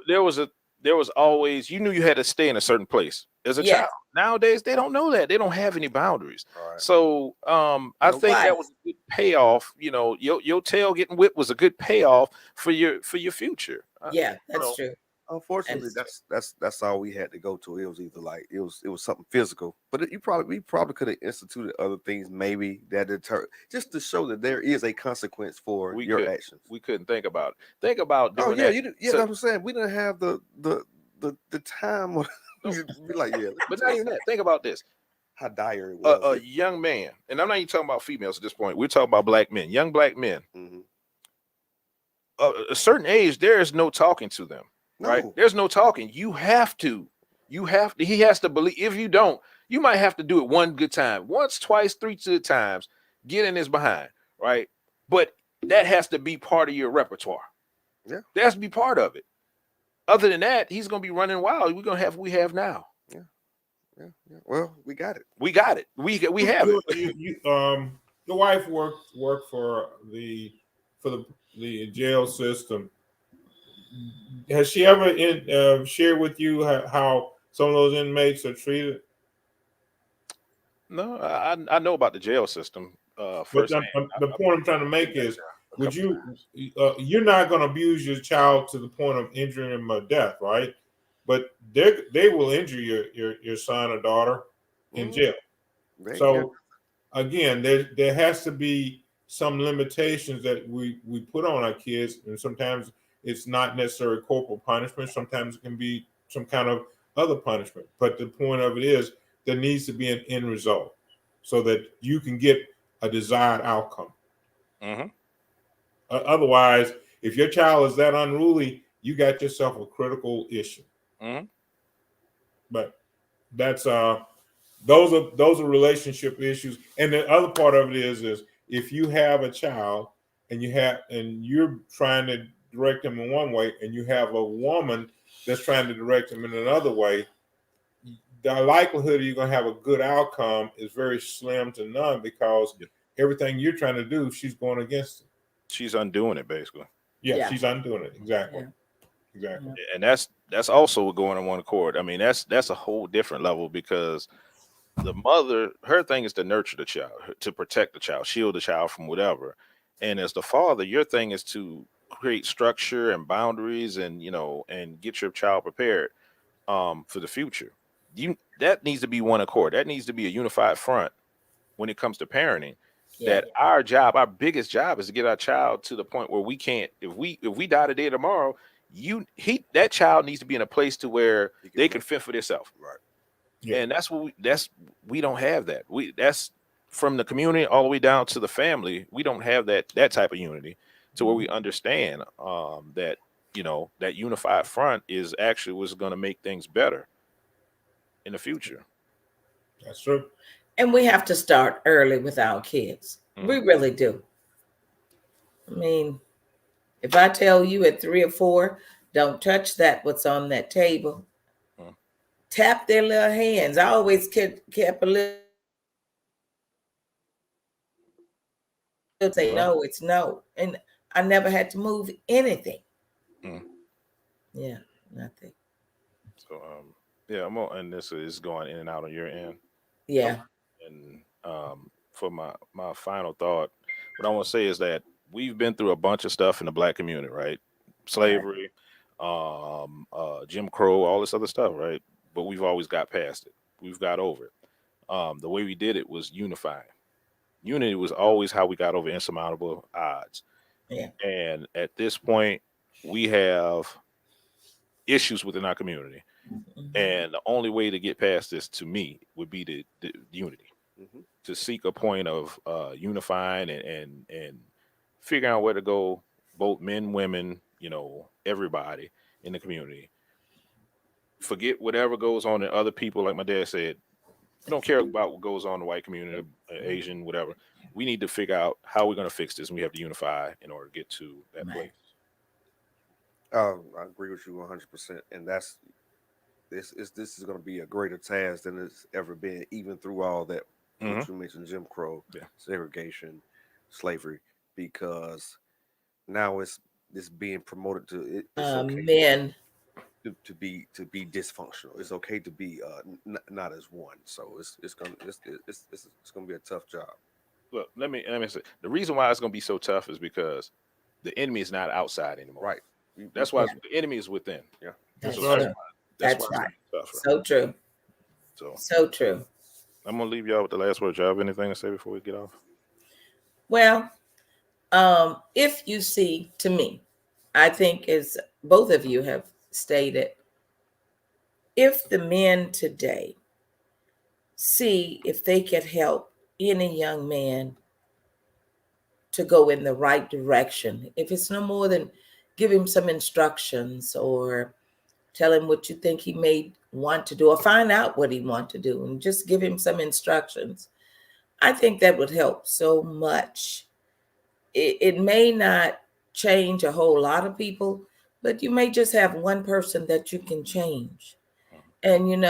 there was always, you knew you had to stay in a certain place as a Yes. child. Nowadays, they don't know that. They don't have any boundaries. Right. So I think Right. that was a good payoff. You know, your tail getting whipped was a good payoff for your future. Yeah, you that's know. true. Unfortunately, That's that's all we had to go to. It was either like it was something physical, but we probably could have instituted other things maybe that deter, just to show that there is a consequence for your actions. We couldn't think about it. Think about doing yeah, that. you yeah, So- that's what I'm saying. We didn't have the time. Be like, yeah, But not even that. Think about this. how dire it was. A young man, and I'm not even talking about females at this point. We're talking about black men, young black men. Mhm. a certain age, there is no talking to them, right? No. There's no talking. He has to believe. If you don't, you might have to do it one good time, once, twice, three good times, get in his behind, right? But that has to be part of your repertoire. Yeah. That has to be part of it. Other than that, he's gonna be running wild. We're gonna have what we have now. Yeah. Well, we got it. We got it. We have it. Your wife worked for the jail system. Has she ever shared with you how some of those inmates are treated? No, I know about the jail system. But First, the point I'm trying to make is, would couple you? You're not going to abuse your child to the point of injuring him or death, right? But they will injure your son or daughter in jail. They So again, there has to be some limitations that we put on our kids, and sometimes it's not necessarily corporal punishment. Sometimes it can be some kind of other punishment. But the point of it is, there needs to be an end result so that you can get a desired outcome. Mm-hmm. Otherwise, if your child is that unruly, you got yourself a critical issue. Mm-hmm. But that's those are relationship issues. And the other part of it is if you have a child and you're trying to direct them in one way, and you have a woman that's trying to direct them in another way, the likelihood you're going to have a good outcome is very slim to none, because everything you're trying to do, she's going against it. She's undoing it, basically. Yeah. She's undoing it. Exactly. Yeah. Exactly. And that's also going on one accord. I mean, that's a whole different level, because the mother, her thing is to nurture the child, to protect the child, shield the child from whatever. And as the father, your thing is to create structure and boundaries, and and get your child prepared for the future. That needs to be one accord. That needs to be a unified front when it comes to parenting. That our biggest job is to get our child to the point where we can't, if we die today or tomorrow, that child needs to be in a place to where they can fend for themselves. Right. Yeah. And we don't have that. That's from the community all the way down to the family. We don't have that type of unity to where we understand that that unified front is actually what's going to make things better in the future. That's true. And we have to start early with our kids. We really do. I mean, if I tell you at 3 or 4, don't touch what's on that table, tap their little hands. I always kept a little say no, it's no. And I never had to move anything. Yeah, nothing. So I'm on, and this is going in and out on your end. Yeah. And for my final thought, what I want to say is that we've been through a bunch of stuff in the Black community, right? Slavery, Jim Crow, all this other stuff, right? But we've always got past it. We've got over it. The way we did it was unifying. Unity was always how we got over insurmountable odds. Yeah. And at this point, we have issues within our community. And the only way to get past this, to me, would be the unity. To seek a point of unifying and figuring out where to go, both men, women, everybody in the community. Forget whatever goes on in other people. Like my dad said, don't care about what goes on in the white community, Asian, whatever. We need to figure out how we're going to fix this, and we have to unify in order to get to that place. I agree with you 100%, and this is going to be a greater task than it's ever been, even through all that what you mentioned, Jim Crow, segregation, slavery, because now it's being promoted to it's okay men to be dysfunctional. It's okay to be not as one. So it's gonna be a tough job. Look, let me say, the reason why it's going to be so tough is because the enemy is not outside anymore. Right. That's why the enemy is within. Yeah. That's why right. That's why right. tougher. So true. So true. I'm gonna leave y'all with the last word. Y'all have anything to say before we get off? Well, if you see, to me, I think, as both of you have stated, if the men today see if they could help any young man to go in the right direction, if it's no more than give him some instructions or tell him what you think he may want to do, or find out what he wants to do and just give him some instructions. I think that would help so much. It may not change a whole lot of people, but you may just have one person that you can change. And,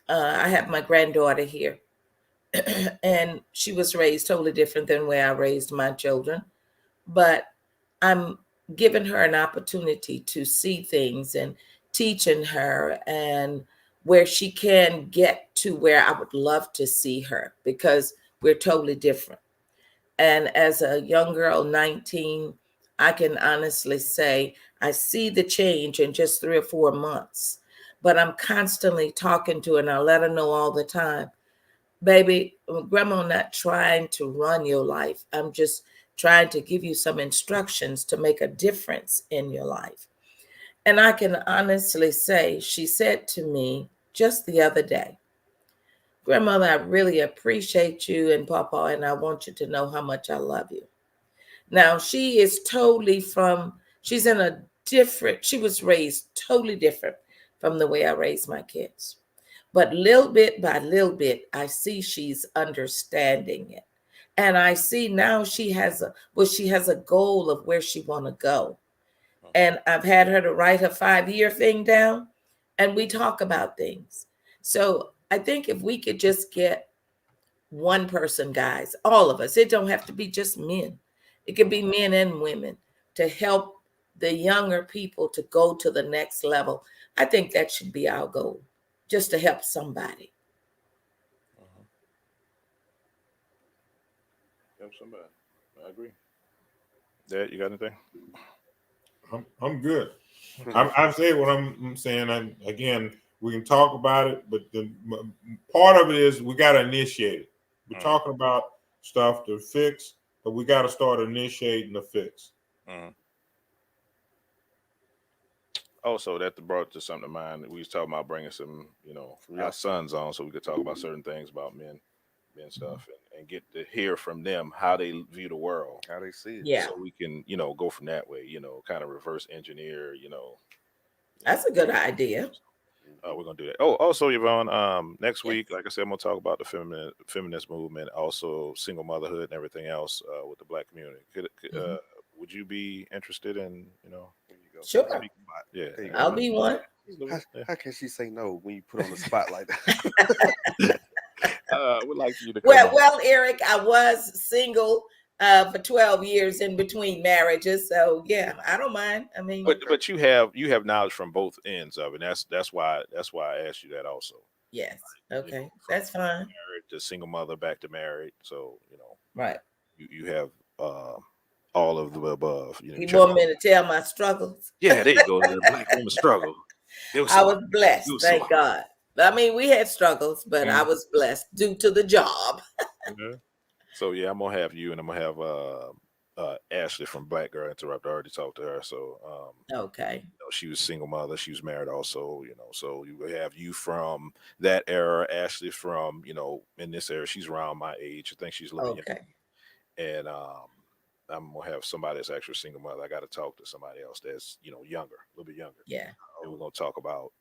I have my granddaughter here, and she was raised totally different than where I raised my children. But I'm giving her an opportunity to see things and teaching her, and where she can get to where I would love to see her, because we're totally different. And as a young girl, 19, I can honestly say I see the change in just 3 or 4 months. But I'm constantly talking to her, and I let her know all the time, baby, grandma not trying to run your life. I'm just trying to give you some instructions to make a difference in your life. And I can honestly say, she said to me just the other day, Grandmother, I really appreciate you and Papa, and I want you to know how much I love you. Now, she is totally she's in a different, she was raised totally different from the way I raised my kids. But little bit by little bit, I see she's understanding it. And I see now she has a goal of where she want to go. And I've had her to write her 5-year thing down, and we talk about things. So I think if we could just get one person, guys, all of us, it don't have to be just men. It could be men and women, to help the younger people to go to the next level. I think that should be our goal, just to help somebody. Help somebody. I agree. Dad, you got anything? I'm good. I've said what I'm saying. And again, we can talk about it, but the part of it is we got to initiate it. We're talking about stuff to fix, but we got to start initiating the fix. Also, that brought to something to mind. We was talking about bringing some, our sons on, so we could talk about certain things about men stuff, and get to hear from them how they view the world, How they see it. Yeah. so we can, go from that way, kind of reverse engineer, That's a good idea. We're gonna do that. Oh, also, Yvonne, next week, like I said, I'm gonna talk about the feminist movement, also single motherhood and everything else with the Black community. Would you be interested in, There you go. Sure. There Yeah, you go. I'll be one. How can she say no when you put on the spotlight? Would like you to come on. Well, Eric, I was single for 12 years in between marriages, so yeah, I don't mind. I mean, But you have knowledge from both ends of it. And that's why I asked you that also. yes, okay, from that's fine. Married to single mother, back to married. So Right. you have all of the above. You want me to tell my struggles? Yeah, there you go. The Black woman struggle. I was blessed, thank God. I mean, we had struggles, but I was blessed due to the job. So yeah, I'm gonna have you, and I'm gonna have Ashley from Black Girl Interrupt. I already talked to her. So Okay. she was single mother. She was married also. So you will have you from that era. Ashley from in this era. She's around my age. I think she's a little bit Okay. younger. And I'm gonna have somebody that's actually a single mother. I got to talk to somebody else that's younger, a little bit younger. Yeah. And we're gonna talk about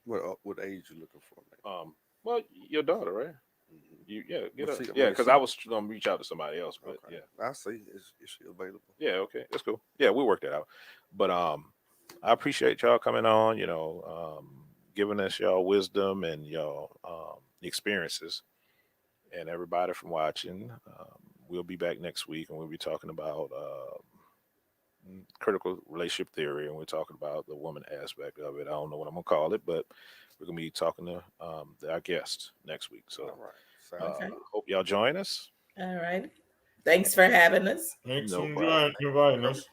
What age you looking for, man? well, your daughter, right? Mhm. Get Well, her. see, Yeah, well, because see- I was gonna reach out to somebody else, but Okay. yeah. I see. Is she available? Yeah, okay, that's cool. Yeah, we'll work that out. But I appreciate y'all coming on, giving us y'all wisdom and y'all experiences, and everybody from watching. We'll be back next week, and we'll be talking about critical relationship theory, and we're talking about the woman aspect of it. I don't know what I'm gonna call it, but we're gonna be talking to our guest next week. So All right. Sounds Okay. good. hope y'all join us. All right. Thanks for having us. Thanks No for problem. inviting us.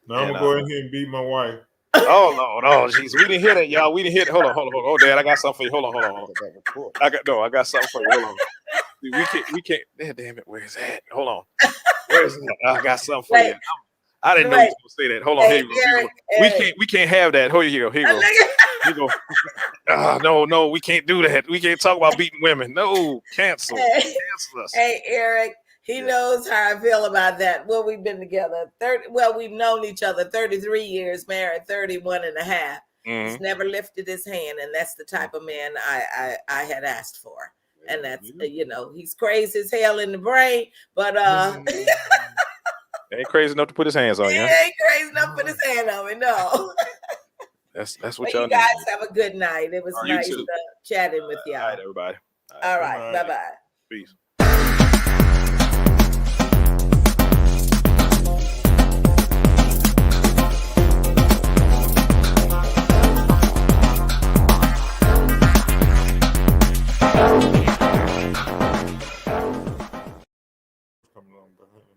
Now I'm And, gonna go ahead and beat my wife. Oh Lord, oh jeez, we didn't hear that, y'all. We didn't hear. Hold on. Oh, Dad, I got something for you. Hold on. Back and forth. I got something for you. Hold on. We can't. Damn it, where's that? Hold on. Where's that? I got something for you. I didn't know you was gonna say that. Hold on. Hey, Here you go. Eric, We can't have that. Here you go. Here you go. No, we can't do that. We can't talk about beating women. No, cancel. Hey, Cancel us. hey, Eric, He Yeah. knows how I feel about that. Well, we've been together we've known each other 33 years, married 31 and a half. He's Mhm. never lifted his hand, and that's the type of man I had asked for. And that's he's crazy as hell in the brain, but Ain't crazy enough to put his hands on he you. ain't crazy enough to put his hand on me, no. That's what But y'all you need. guys have a good night. It was All right, you nice too. chatting with All y'all. right, everybody. All right, Good night. bye-bye. Peace.